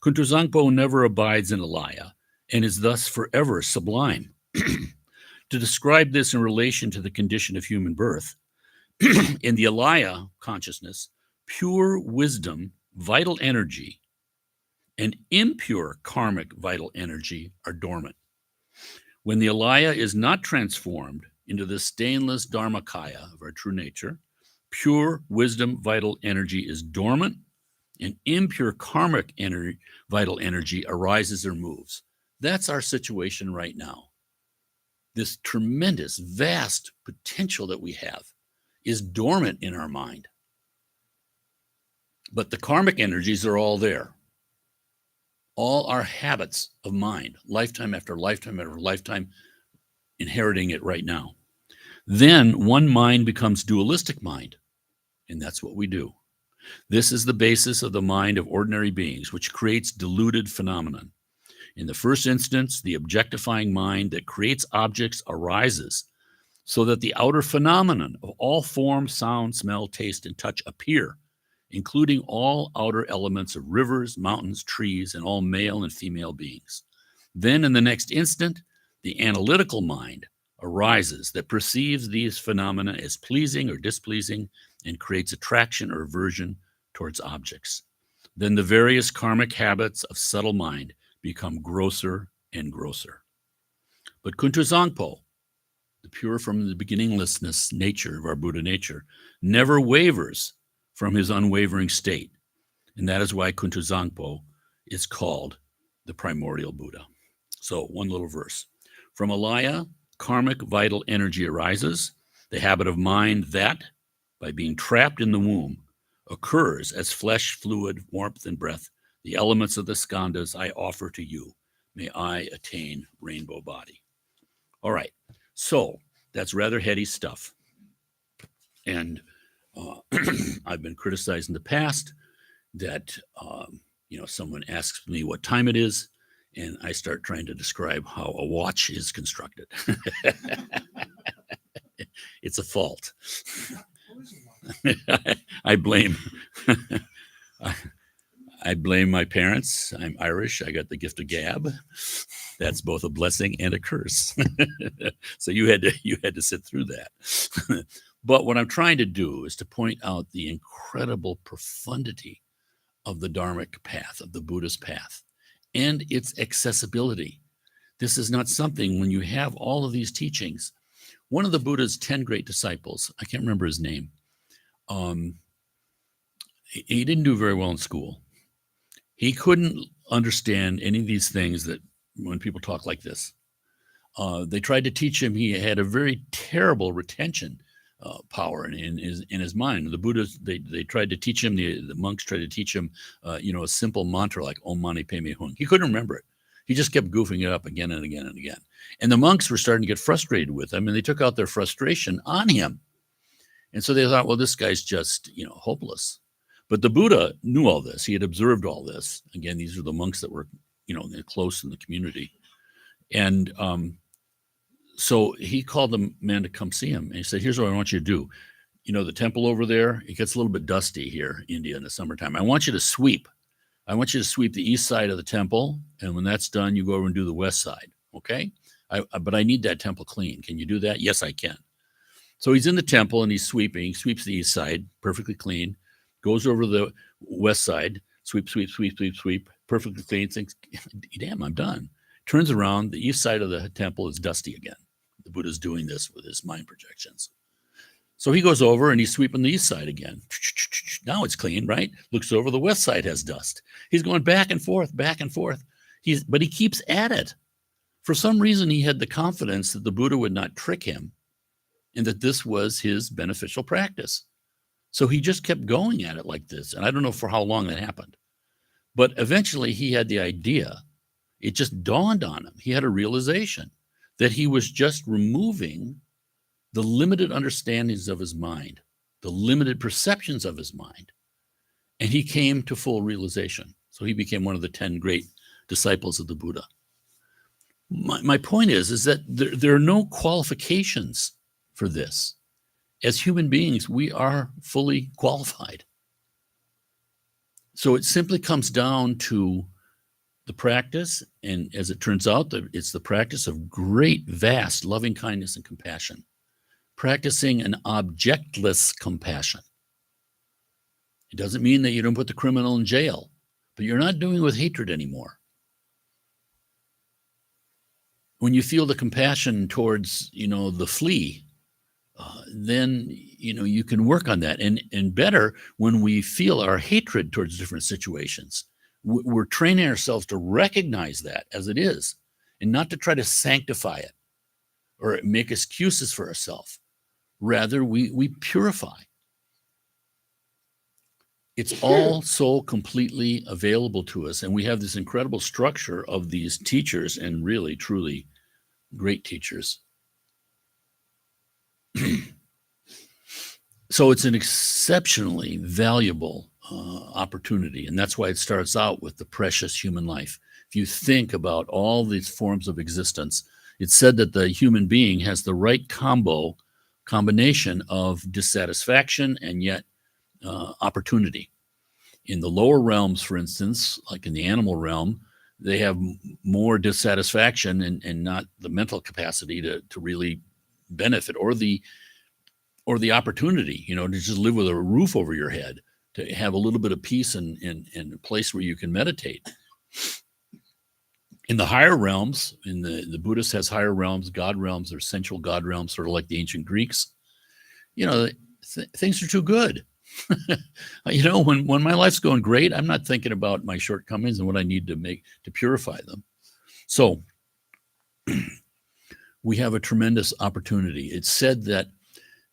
A: Kunzang never abides in alaya and is thus forever sublime. To describe this in relation to the condition of human birth, in the alaya consciousness, pure wisdom, vital energy, and impure karmic vital energy are dormant. When the alaya is not transformed into the stainless dharmakaya of our true nature, pure wisdom, vital energy is dormant, and impure karmic vital energy arises or moves. That's our situation right now. This tremendous, vast potential that we have is dormant in our mind. But the karmic energies are all there. All our habits of mind, lifetime after lifetime after lifetime, inheriting it right now. Then one mind becomes dualistic mind, and that's what we do. This is the basis of the mind of ordinary beings, which creates deluded phenomenon. In the first instance, the objectifying mind that creates objects arises so that the outer phenomenon of all form, sound, smell, taste, and touch appear, including all outer elements of rivers, mountains, trees, and all male and female beings. Then in the next instant, the analytical mind arises that perceives these phenomena as pleasing or displeasing and creates attraction or aversion towards objects. Then the various karmic habits of subtle mind become grosser and grosser. But Kunzang, the pure from the beginninglessness nature of our Buddha nature, never wavers from his unwavering state. And that is why Kunzang is called the primordial Buddha. So one little verse. From alaya, karmic vital energy arises, the habit of mind that, by being trapped in the womb, occurs as flesh, fluid, warmth, and breath, the elements of the skandhas I offer to you. May I attain rainbow body. All right, so that's rather heady stuff. And I've been criticized in the past that someone asks me what time it is, and I start trying to describe how a watch is constructed. It's a fault. I blame I blame my parents. I'm Irish. I got the gift of gab. That's both a blessing and a curse. So you had to sit through that. But what I'm trying to do is to point out the incredible profundity of the Dharmic path, of the Buddhist path, and its accessibility. This is not something, when you have all of these teachings. One of the Buddha's 10 great disciples, I can't remember his name, he didn't do very well in school. He couldn't understand any of these things that when people talk like this. They tried to teach him. He had a very terrible retention power in his mind. The Buddhists, they tried to teach him, the monks tried to teach him, a simple mantra like Om Mani Padme Hum. He couldn't remember it. He just kept goofing it up again and again and again. And the monks were starting to get frustrated with him, and they took out their frustration on him. And so they thought, well, this guy's just, hopeless. But the Buddha knew all this. He had observed all this. Again, these are the monks that were, close in the community. And so he called the man to come see him. And he said, here's what I want you to do. The temple over there, it gets a little bit dusty here, India, in the summertime. I want you to sweep. I want you to sweep the east side of the temple. And when that's done, you go over and do the west side. Okay? But I need that temple clean. Can you do that? Yes, I can. So he's in the temple and he's sweeping. He sweeps the east side, perfectly clean. Goes over the west side, sweep, perfectly clean. Thinks, damn, I'm done. Turns around, the east side of the temple is dusty again. The Buddha's doing this with his mind projections. So he goes over and he's sweeping the east side again. Now it's clean, right? Looks over, the west side has dust. He's going back and forth. But he keeps at it. For some reason, he had the confidence that the Buddha would not trick him and that this was his beneficial practice. So he just kept going at it like this. And I don't know for how long that happened. But eventually he had the idea. It just dawned on him. He had a realization that he was just removing the limited understandings of his mind, the limited perceptions of his mind. And he came to full realization. So he became one of the 10 great disciples of the Buddha. My point is that there are no qualifications for this. As human beings, we are fully qualified. So it simply comes down to the practice, and as it turns out, it's the practice of great, vast loving kindness and compassion, practicing an objectless compassion. It doesn't mean that you don't put the criminal in jail, but you're not doing it with hatred anymore. When you feel the compassion towards, the flea, then, you can work on that. And better when we feel our hatred towards different situations. We're training ourselves to recognize that as it is and not to try to sanctify it or make excuses for ourselves. Rather, we purify. It's all so completely available to us. And we have this incredible structure of these teachers, and really, truly great teachers. So it's an exceptionally valuable opportunity. And that's why it starts out with the precious human life. If you think about all these forms of existence, it's said that the human being has the right combination of dissatisfaction and yet opportunity. In the lower realms, for instance, like in the animal realm, they have more dissatisfaction and not the mental capacity to really benefit or the opportunity, to just live with a roof over your head, to have a little bit of peace and a place where you can meditate. In the higher realms, the Buddhist has higher realms, God realms, or sensual God realms, sort of like the ancient Greeks. Things are too good. When my life's going great, I'm not thinking about my shortcomings and what I need to purify them. So we have a tremendous opportunity. It's said that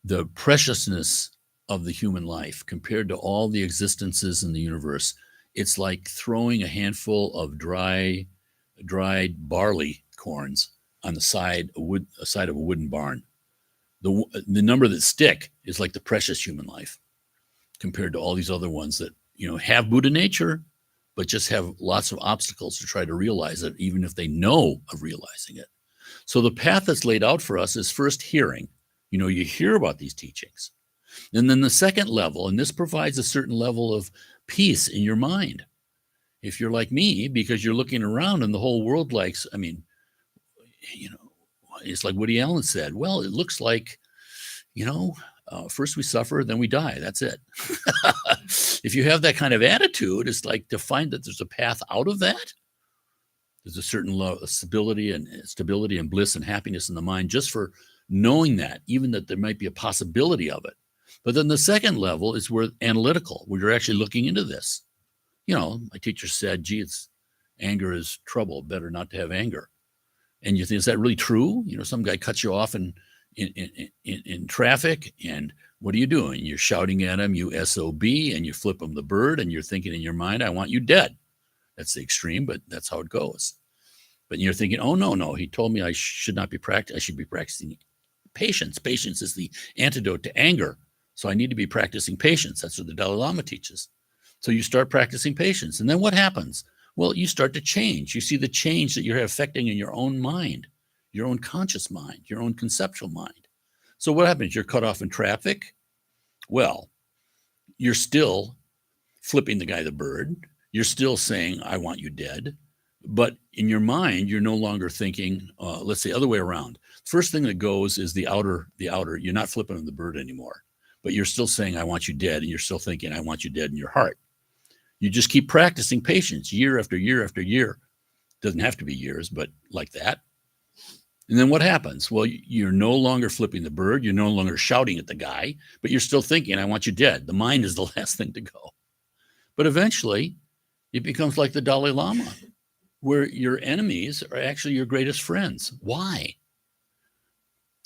A: the preciousness of the human life compared to all the existences in the universe, it's like throwing a handful of dried barley corns on the side of a wooden barn. The number that stick is like the precious human life compared to all these other ones that have Buddha nature, but just have lots of obstacles to try to realize it, even if they know of realizing it. So the path that's laid out for us is first hearing. You hear about these teachings. And then the second level, and this provides a certain level of peace in your mind. If you're like me, because you're looking around and the whole world likes, it's like Woody Allen said, well, it looks like, first we suffer, then we die. That's it. If you have that kind of attitude, it's like to find that there's a path out of that. There's a certain stability and bliss and happiness in the mind just for knowing that, even that there might be a possibility of it. But then the second level is where analytical, where you're actually looking into this. My teacher said, gee, anger is trouble. Better not to have anger. And you think, is that really true? Some guy cuts you off in traffic, and what are you doing? You're shouting at him, you SOB, and you flip him the bird, and you're thinking in your mind, I want you dead. That's the extreme, but that's how it goes. But you're thinking, oh, no, he told me I should not be practicing. I should be practicing patience. Patience is the antidote to anger. So I need to be practicing patience. That's what the Dalai Lama teaches. So you start practicing patience. And then what happens? Well, you start to change. You see the change that you're affecting in your own mind, your own conscious mind, your own conceptual mind. So what happens? You're cut off in traffic. Well, you're still flipping the guy the bird. You're still saying, I want you dead. But in your mind, you're no longer thinking, let's say other way around. First thing that goes is the outer, you're not flipping the bird anymore, but you're still saying, I want you dead. And you're still thinking, I want you dead in your heart. You just keep practicing patience year after year after year. Doesn't have to be years, but like that. And then what happens? Well, you're no longer flipping the bird. You're no longer shouting at the guy, but you're still thinking, I want you dead. The mind is the last thing to go. But eventually, it becomes like the Dalai Lama, where your enemies are actually your greatest friends. Why?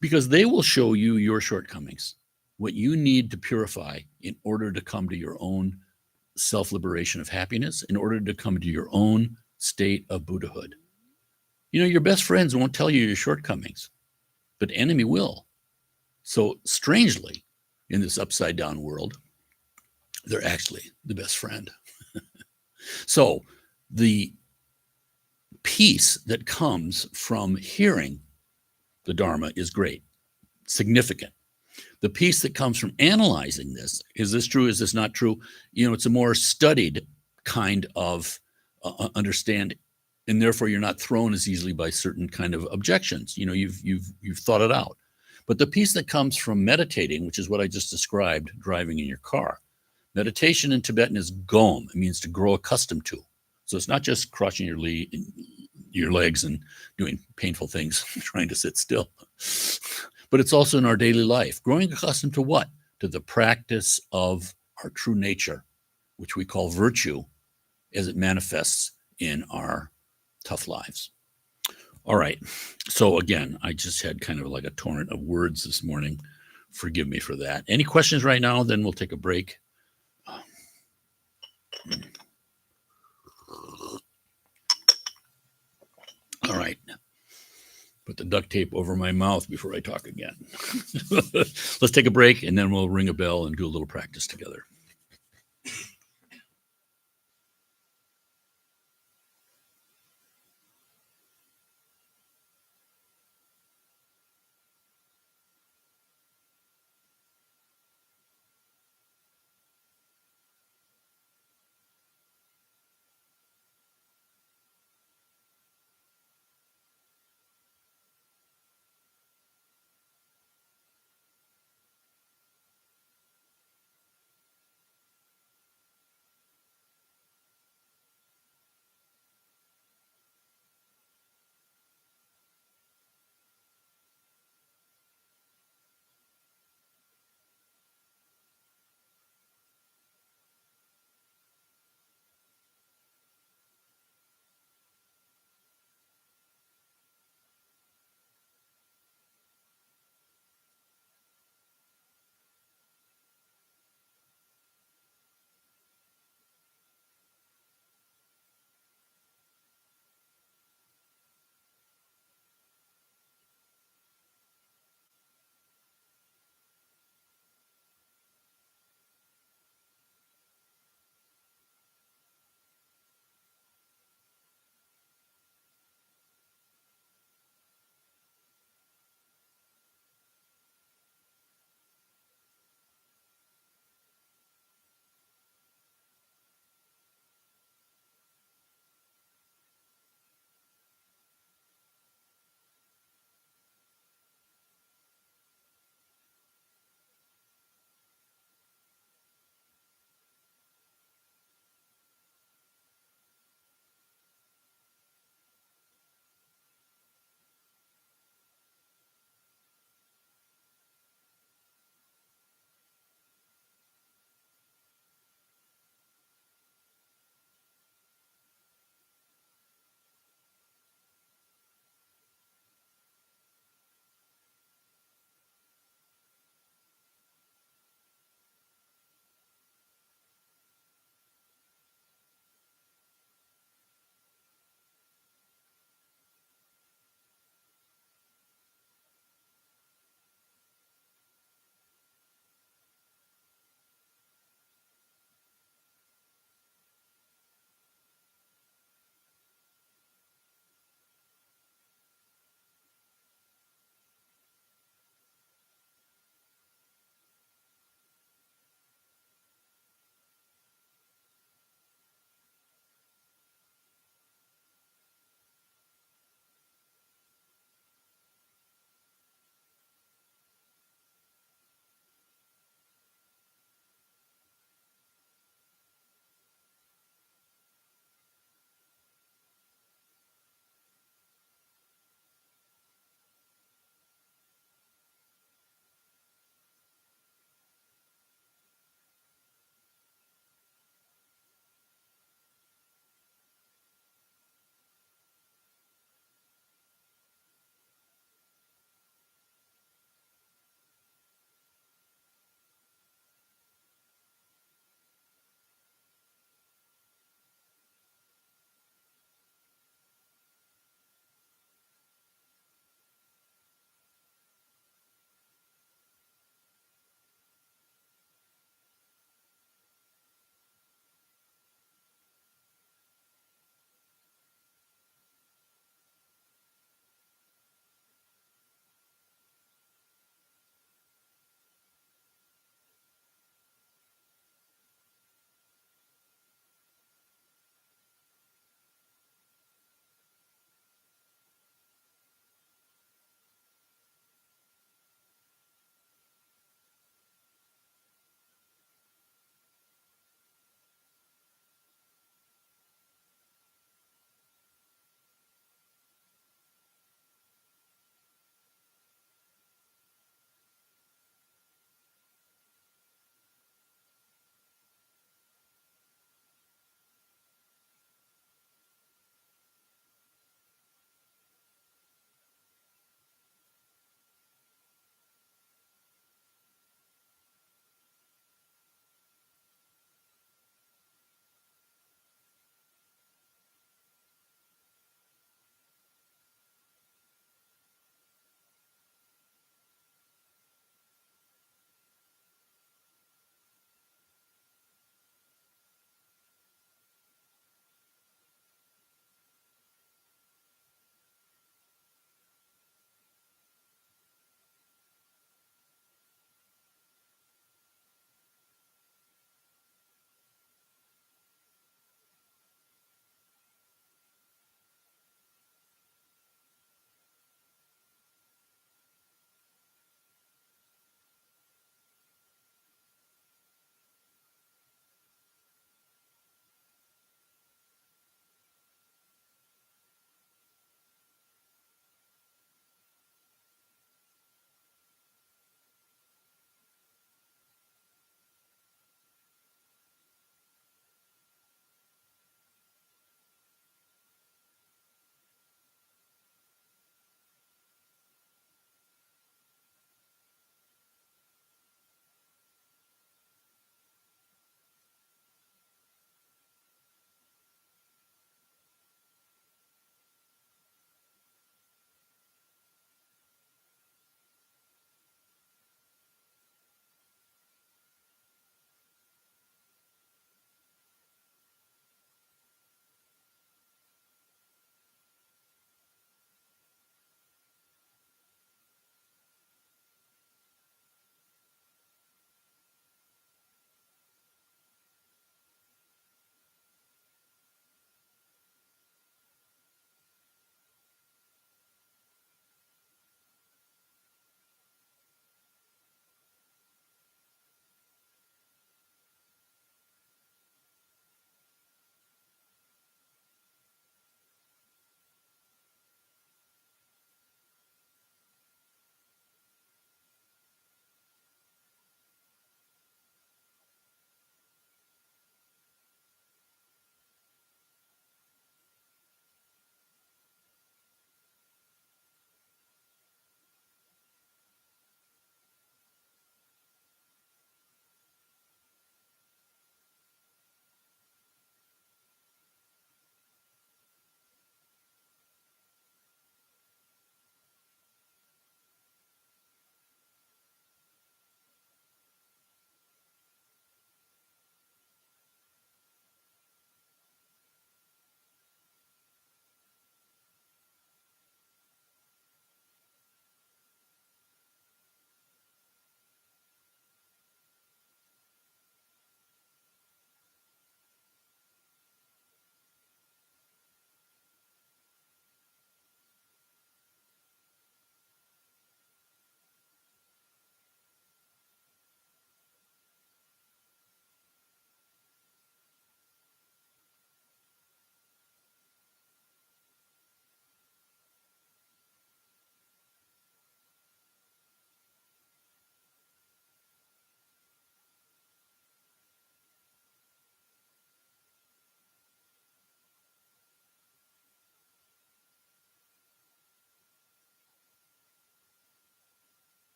A: Because they will show you your shortcomings, what you need to purify in order to come to your own self-liberation of happiness, in order to come to your own state of Buddhahood. Your best friends won't tell you your shortcomings, but enemy will. So strangely, in this upside down world, they're actually the best friend. So the peace that comes from hearing the Dharma is great, significant. The peace that comes from analyzing this, is this true? Is this not true? It's a more studied kind of understanding, and therefore you're not thrown as easily by certain kind of objections. You've thought it out. But the peace that comes from meditating, which is what I just described, driving in your car. Meditation in Tibetan is gom. It means to grow accustomed to. So it's not just crossing your legs and doing painful things, trying to sit still. But it's also in our daily life. Growing accustomed to what? To the practice of our true nature, which we call virtue, as it manifests in our tough lives. All right. So again, I just had kind of like a torrent of words this morning. Forgive me for that. Any questions right now? Then we'll take a break. All right. Put the duct tape over my mouth before I talk again. Let's take a break, and then we'll ring a bell and do a little practice together.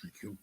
A: Thank you.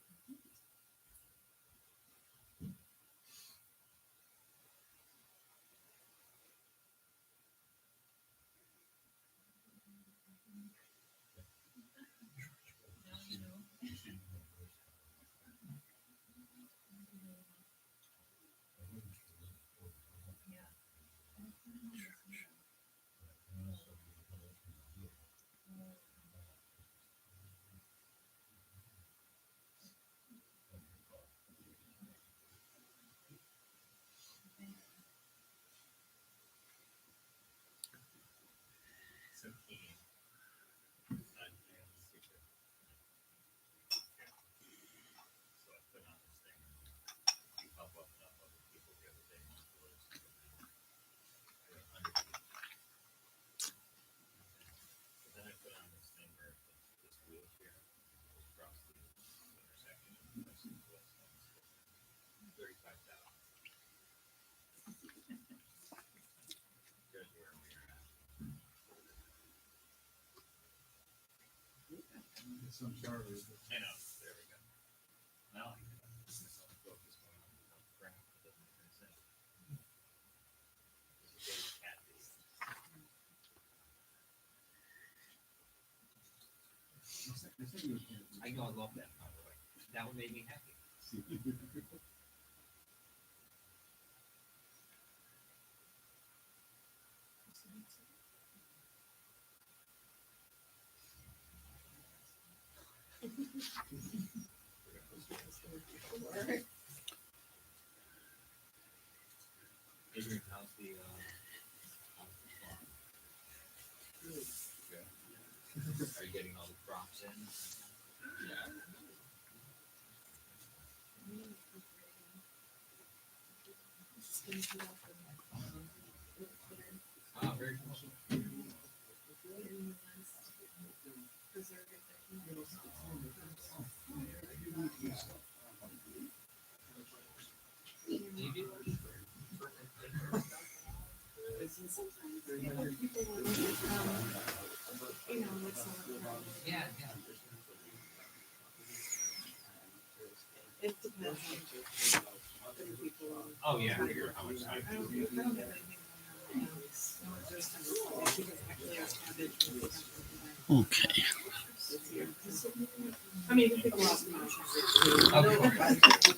B: I'm sorry.
C: I know. There we go. Now I can focus going on the crap that doesn't make any sense. I know, I love that, by the way. That one made me happy. Adrian, how's the farm? Are you getting all the crops in? Yeah. Oh, very cool. Yeah, yeah.
D: It depends on other people.
C: Oh, yeah. How much time?
D: I don't have anything going on right now. Just because actually I was cabbage.
A: Okay.
D: I mean, people lost my
C: Of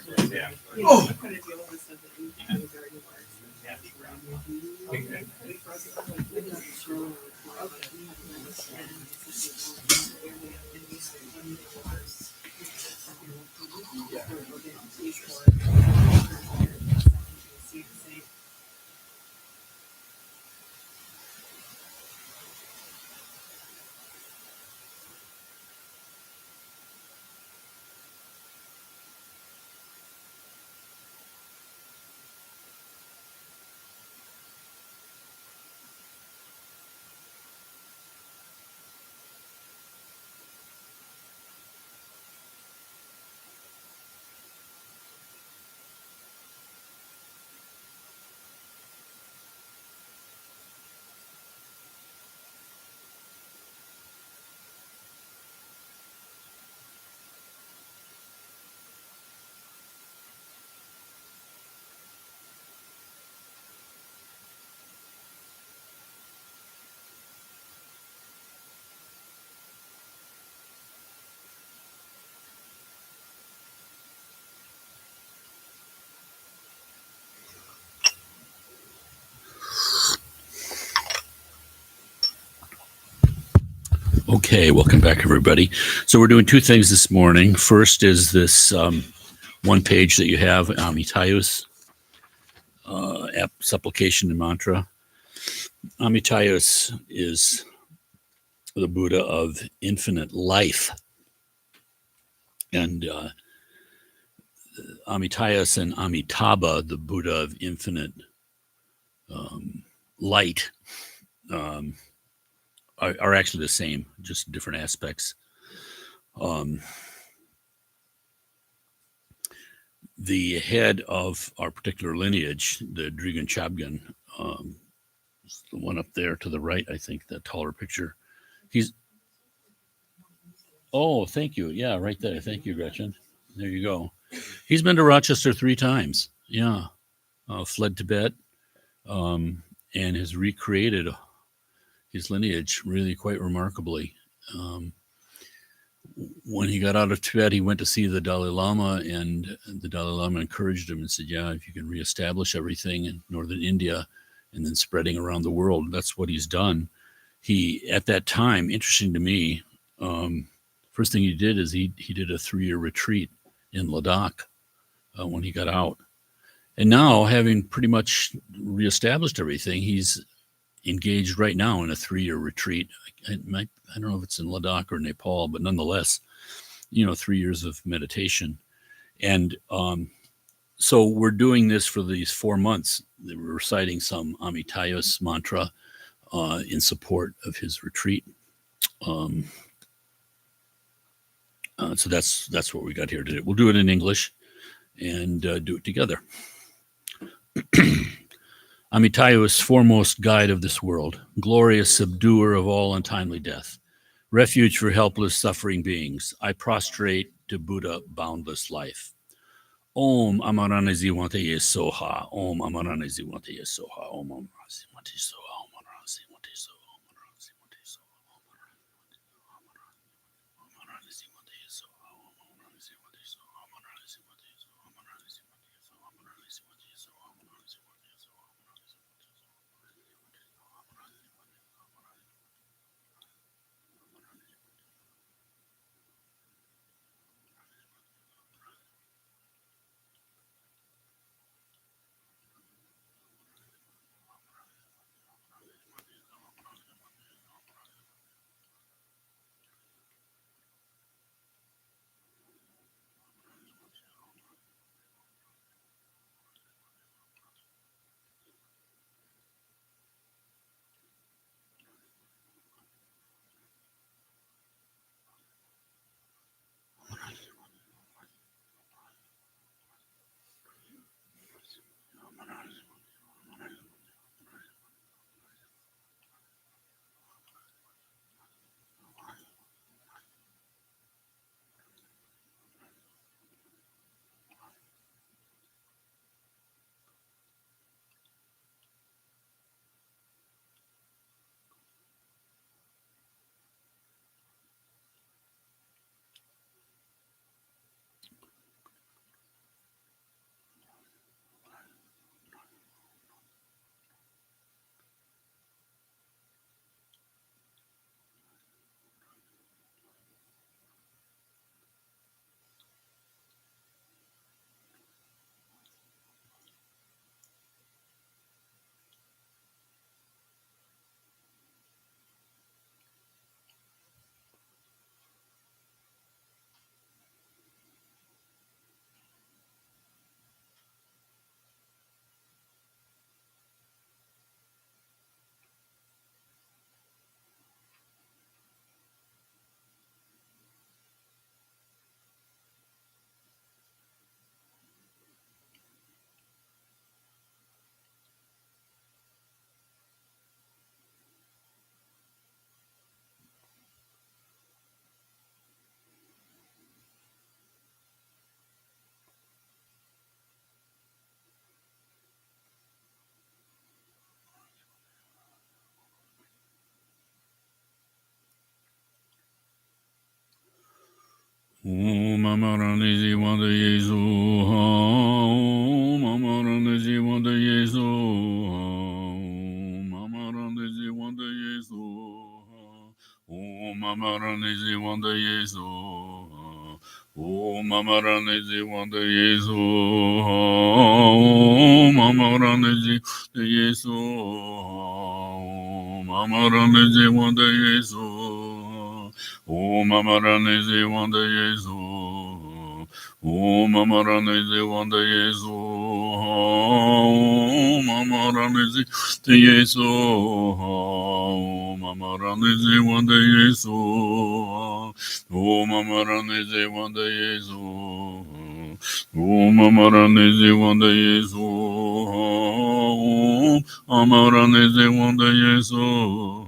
C: course. Yeah.
D: You know, I'm kind of dealing with stuff that you can do very hard.
A: Okay, welcome back, everybody. So we're doing two things this morning. First is this one page that you have, Amitayus, supplication and mantra. Amitayus is the Buddha of infinite life. And Amitayus and Amitabha, the Buddha of infinite light, are actually the same, just different aspects. The head of our particular lineage, the Drigan Chabgan, is the one up there to the right, I think, that taller picture. He's Oh, thank you. Yeah, right there. Thank you, Gretchen. There you go. He's been to Rochester 3 times. Yeah. Fled Tibet and has recreated his lineage really quite remarkably. When he got out of Tibet, he went to see the Dalai Lama, and the Dalai Lama encouraged him and said, yeah, if you can reestablish everything in northern India and then spreading around the world, that's what he's done. He, at that time, interesting to me, first thing he did is he did a 3-year retreat in Ladakh when he got out. And now, having pretty much reestablished everything, he's engaged right now in a 3-year retreat. I don't know if it's in Ladakh or Nepal, but nonetheless, 3 years of meditation. And so we're doing this for these 4 months. We're reciting some Amitayus mantra in support of his retreat. So that's what we got here today. We'll do it in English and do it together. Amitayus, foremost guide of this world, glorious subduer of all untimely death, refuge for helpless suffering beings, I prostrate to Buddha boundless life. Om Amaranazi Wante Soha, Om Amaranazi Wante Soha, Om Amaranazi Wante Soha, Om Amaranazi Wante Soha, Om Amaranazi Wante Soha, Om Amaranazi Wante Soha, Om Amaranazi Wante Soha, Om Amaranazi Wante Soha, Om Amaranazi Wante Soha, Om Amaranazi Wante Soha, Om Amaranazi Wante Soha. Om Amaranazi Wanda Yesu, Om Amaranazi Wanda Yesu, Om Amaranazi Wanda Yesu, Om Amaranazi Wanda Yesu, Om Amaranazi Wanda Yesu, Om Amaranazi Yesu, Om Amaranazi Wanda Yesu. Om Amaranazi Wanda Yesu, Om Amaranazi Wanda Yesu, Om Amaranazi Yesu, Om Amaranazi Wanda Yesu, Om Amaranazi Wanda Yesu, Om Amaranazi Wanda Yesu, Om Amaranazi Wanda Yesu.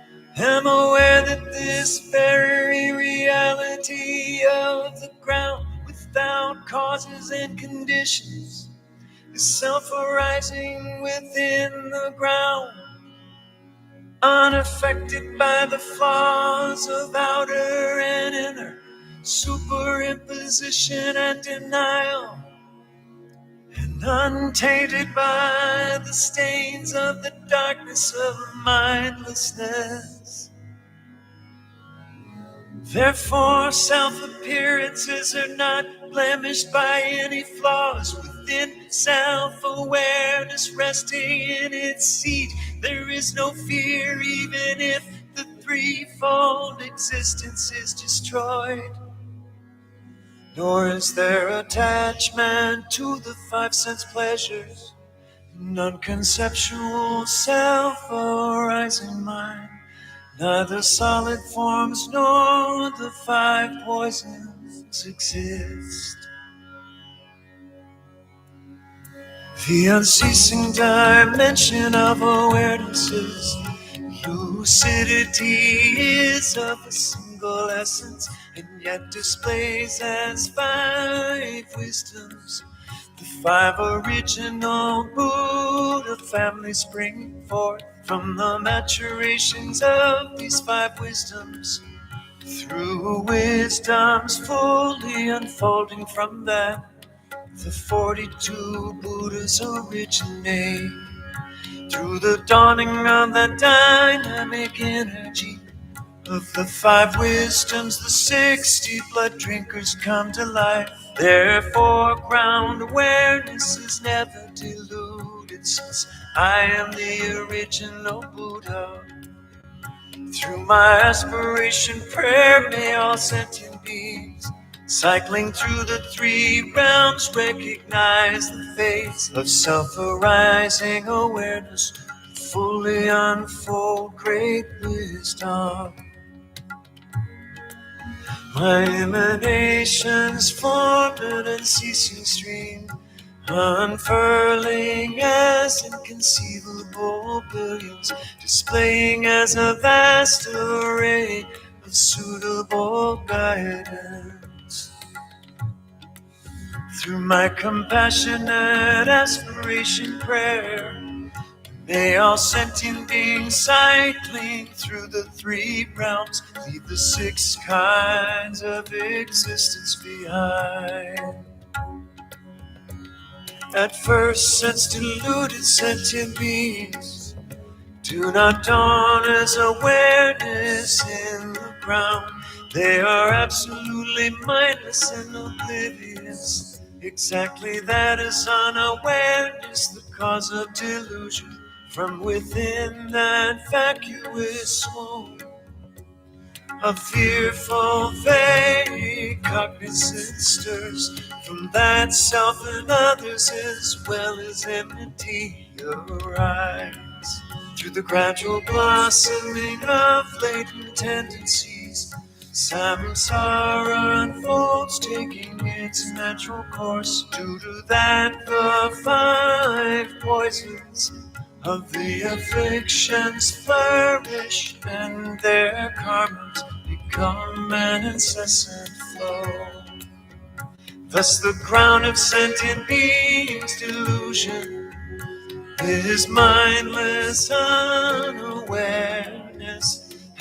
B: am aware that this very reality of the ground without causes and conditions is self-arising within the ground, unaffected by the flaws of outer and inner superimposition and denial, and untainted by the stains of the darkness of mindlessness. Therefore, self-appearances are not blemished by any flaws within self-awareness resting in its seat. There is no fear even if the threefold existence is destroyed. Nor is there attachment to the five sense pleasures, non-conceptual self-arising mind. Neither solid forms nor the five poisons exist. The unceasing dimension of awareness's lucidity is of a single essence, and yet displays as five wisdoms. The five original Buddha families spring forth from the maturations of these five wisdoms, through wisdoms fully unfolding from that the 42 Buddhas originate. Through the dawning of that dynamic energy of the five wisdoms, the 60 blood drinkers come to life. Therefore, ground awareness is never deluded, since I am the original Buddha. Through my aspiration prayer, may all sentient beings cycling through the three realms recognize the face of self-arising awareness, fully unfold great wisdom. My emanations form an unceasing stream, unfurling as inconceivable billions, displaying as a vast array of suitable guidance. Through my compassionate aspiration prayer, may all sentient beings cycling through the three realms leave the six kinds of existence behind. At first, sense deluded sentient beings do not dawn as awareness in the ground. They are absolutely mindless and oblivious. Exactly that is unawareness, the cause of delusion. From within that vacuous swoon, a fearful, vague cognizance stirs. From that self and others as well as enmity arise. Through the gradual blossoming of latent tendencies, samsara unfolds, taking its natural course. Due to that, the five poisons of the afflictions flourish, and their karmas become an incessant flow. Thus the ground of sentient beings' delusion is mindless unawareness.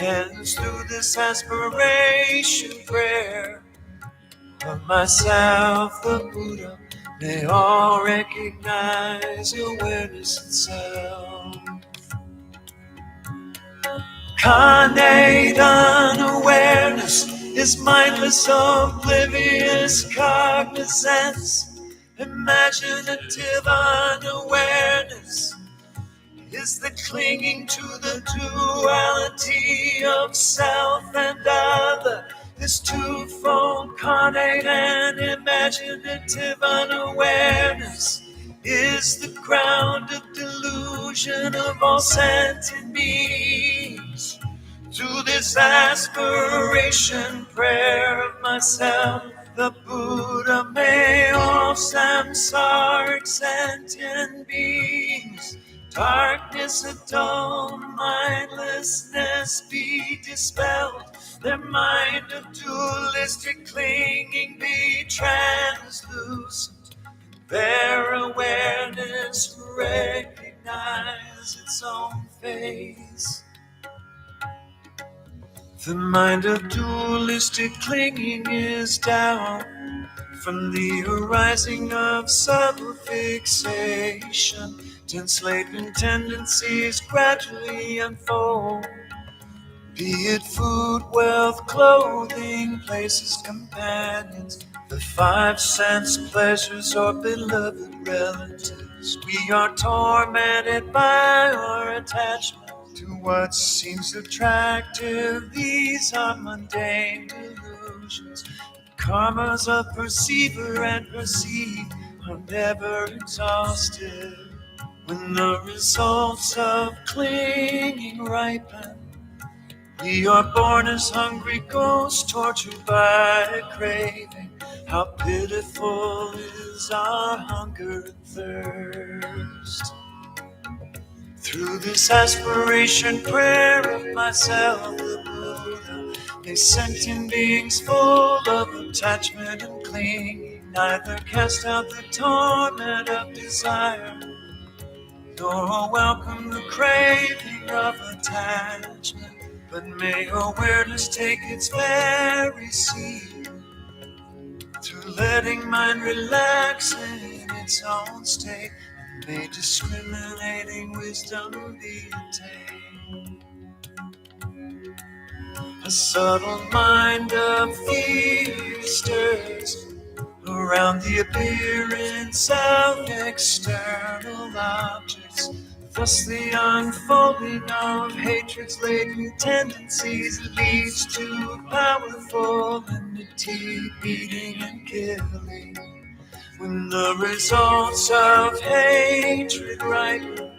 B: Hence through this aspiration prayer of myself, the Buddha, may all recognize awareness itself. Carnate unawareness is mindless, oblivious cognizance. Imaginative unawareness is the clinging to the duality of self and other. This twofold carnate and imaginative unawareness is the ground of delusion of all sentient beings. Through this aspiration prayer of myself, the Buddha, may all samsaric sentient beings Darkness, a dull mindlessness be dispelled. Their mind of dualistic clinging be translucent. Their awareness recognize its own face. The mind of dualistic clinging is down from the arising of subtle fixation. Tense latent tendencies gradually unfold. Be it food, wealth, clothing, places, companions, the five sense pleasures or beloved relatives. We are tormented by our attachment to what seems attractive. These are mundane delusions. Karmas of perceiver and perceived are never exhausted. When the results of clinging ripen, we are born as hungry ghosts, tortured by a craving. How pitiful is our hunger and thirst. Through this aspiration, prayer of myself, the Buddha, may sentient beings full of attachment and clinging neither cast out the torment of desire, nor welcome the craving of attachment, but may awareness take its very seat, through letting mind relax in its own state, and may discriminating wisdom be attained. A subtle mind of fear stirs around the appearance of external objects. Thus the unfolding of hatred's latent tendencies leads to powerful enmity, beating and killing. When the results of hatred ripen,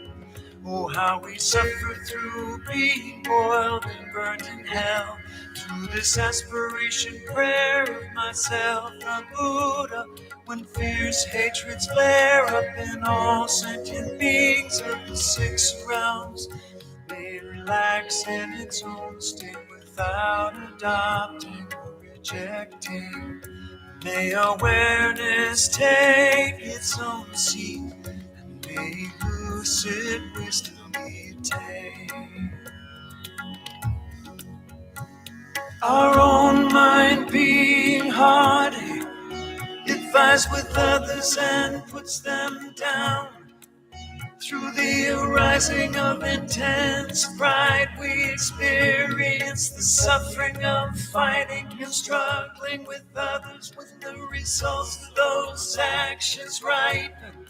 B: oh, how we suffer through being boiled and burned in hell. To this aspiration, prayer of myself, the Buddha, when fierce hatreds flare up in all sentient beings of the six realms, may relax in its own state without adopting or rejecting. May awareness take its own seat, and may lucid wisdom be attained. Our own mind being hearty, it vies with others and puts them down. Through the arising of intense pride, we experience the suffering of fighting and struggling with others. When the results of those actions ripen,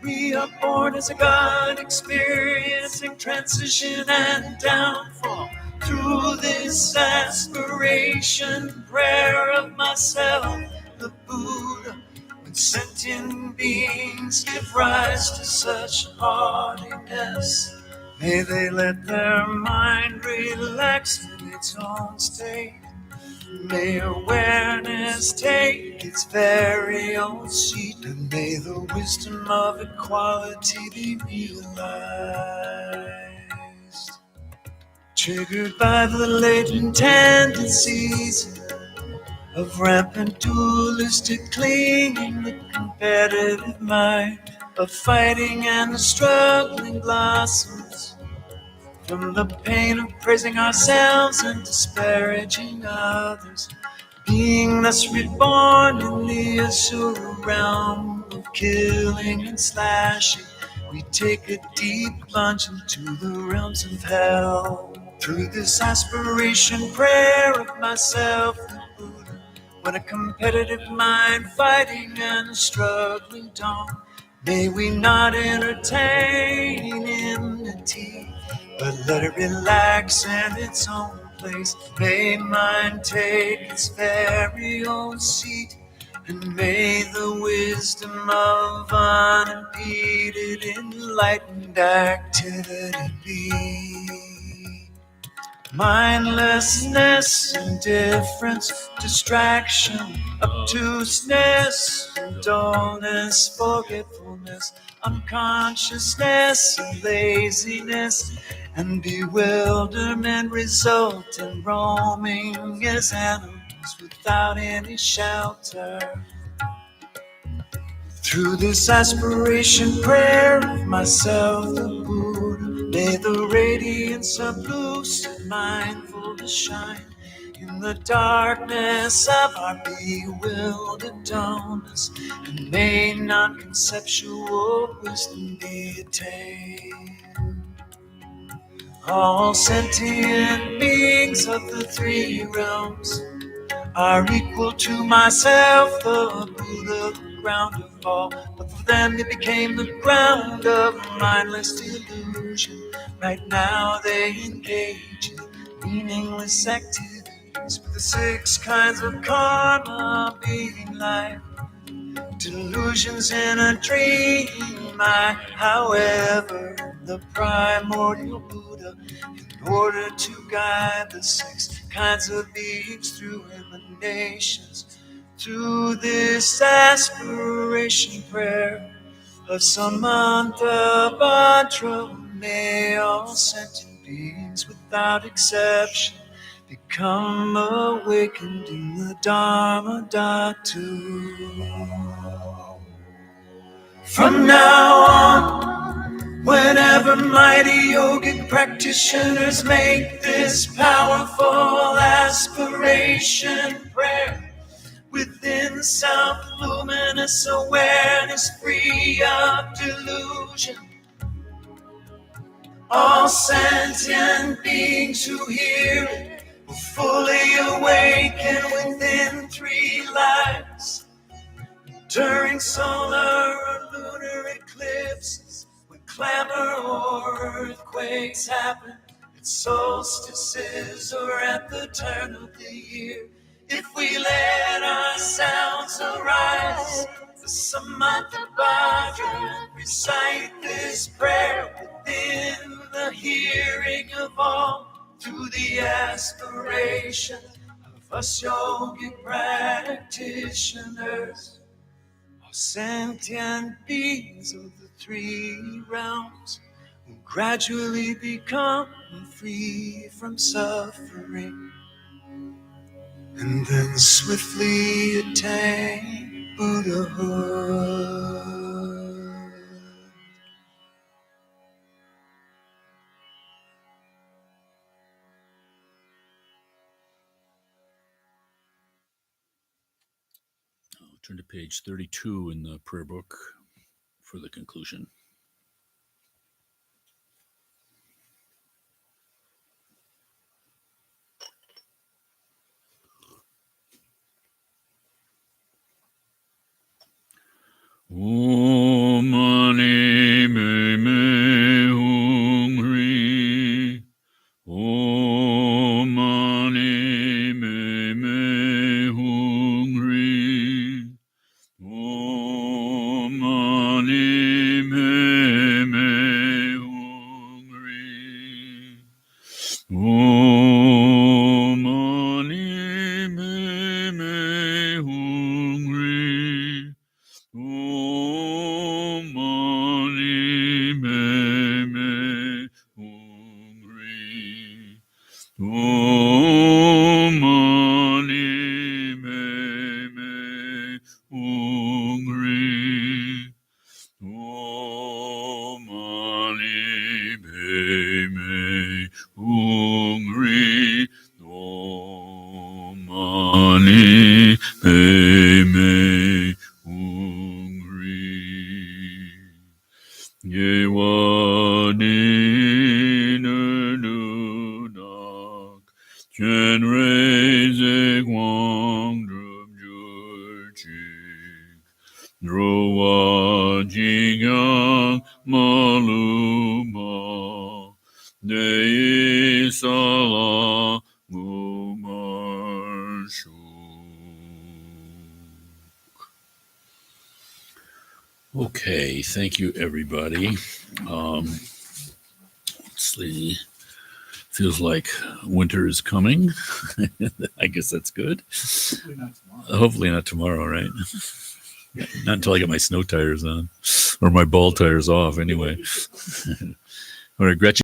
B: we are born as a God, experiencing transition and downfall. Through this aspiration, prayer of myself, the Buddha, when sentient beings give rise to such haughtiness, may they let their mind relax in its own state. May awareness take its very own seat, and may the wisdom of equality be realized. Triggered by the latent tendencies of rampant dualistic clinging, the competitive mind of fighting and the struggling blossoms from the pain of praising ourselves and disparaging others. Being thus reborn in the Asura realm of killing and slashing, we take a deep plunge into the realms of hell. Through this aspiration, prayer of myself, the Buddha, when a competitive mind fighting and struggling dawn, may we not entertain enmity, but let it relax in its own place. May mind take its very own seat, and may the wisdom of unimpeded, enlightened activity be. Mindlessness, indifference, distraction, obtuseness, dullness, forgetfulness, unconsciousness and laziness and bewilderment result in roaming as animals without any shelter. Through this aspiration prayer of myself, the Buddha, may the radiance of lucid mindfulness shine in the darkness of our bewildered dullness, and may non-conceptual wisdom be attained. All sentient beings of the three realms are equal to myself, the Buddha, the ground of all. But for them it became the ground of mindless delusion. Right now they engage in meaningless activities with the 6 kinds of karma being life. Delusions in a dream, however, the primordial Buddha, in order to guide the 6 kinds of beings through emanations, through this aspiration prayer of Samantha Bhadra, may all sentient beings without exception become awakened in the Dharma Dhatu. From now on, whenever mighty yogic practitioners make this powerful aspiration prayer, within self-luminous awareness free of delusion, all sentient beings who hear it will fully awaken within 3 lives. During solar or lunar eclipses, when clamor or earthquakes happen, at solstices or at the turn of the year, if we let ourselves arise, the Samantha Bhadra, recite this prayer within the hearing of all, through the aspiration of us yogic practitioners. All sentient beings of the 3 realms will gradually become free from suffering, and then swiftly attain Buddhahood.
A: Turn to page 32 in the prayer book for the conclusion. Om Mani Padme Hum Hri. Om Mani Padme Hum Hri. Om Mani Padme Hum Hri. Om Mani Padme Hum Hri. Om Mani Padme Hum Hri. Om Mani Padme Hum Hri. Om Mani Padme Hum Hri. Om Mani Padme Hum Hri. Yewadin Nunak Chen Reze Wang Drup Jurchik Drowa Jigyang Maluma Dei Sala Mumarshu. Okay, thank you, everybody. Let's see. Feels like winter is coming. I guess that's good.
C: Hopefully not tomorrow.
A: Hopefully not tomorrow, right? Not until I get my snow tires on. or my ball tire's off anyway. All right, Gretchen.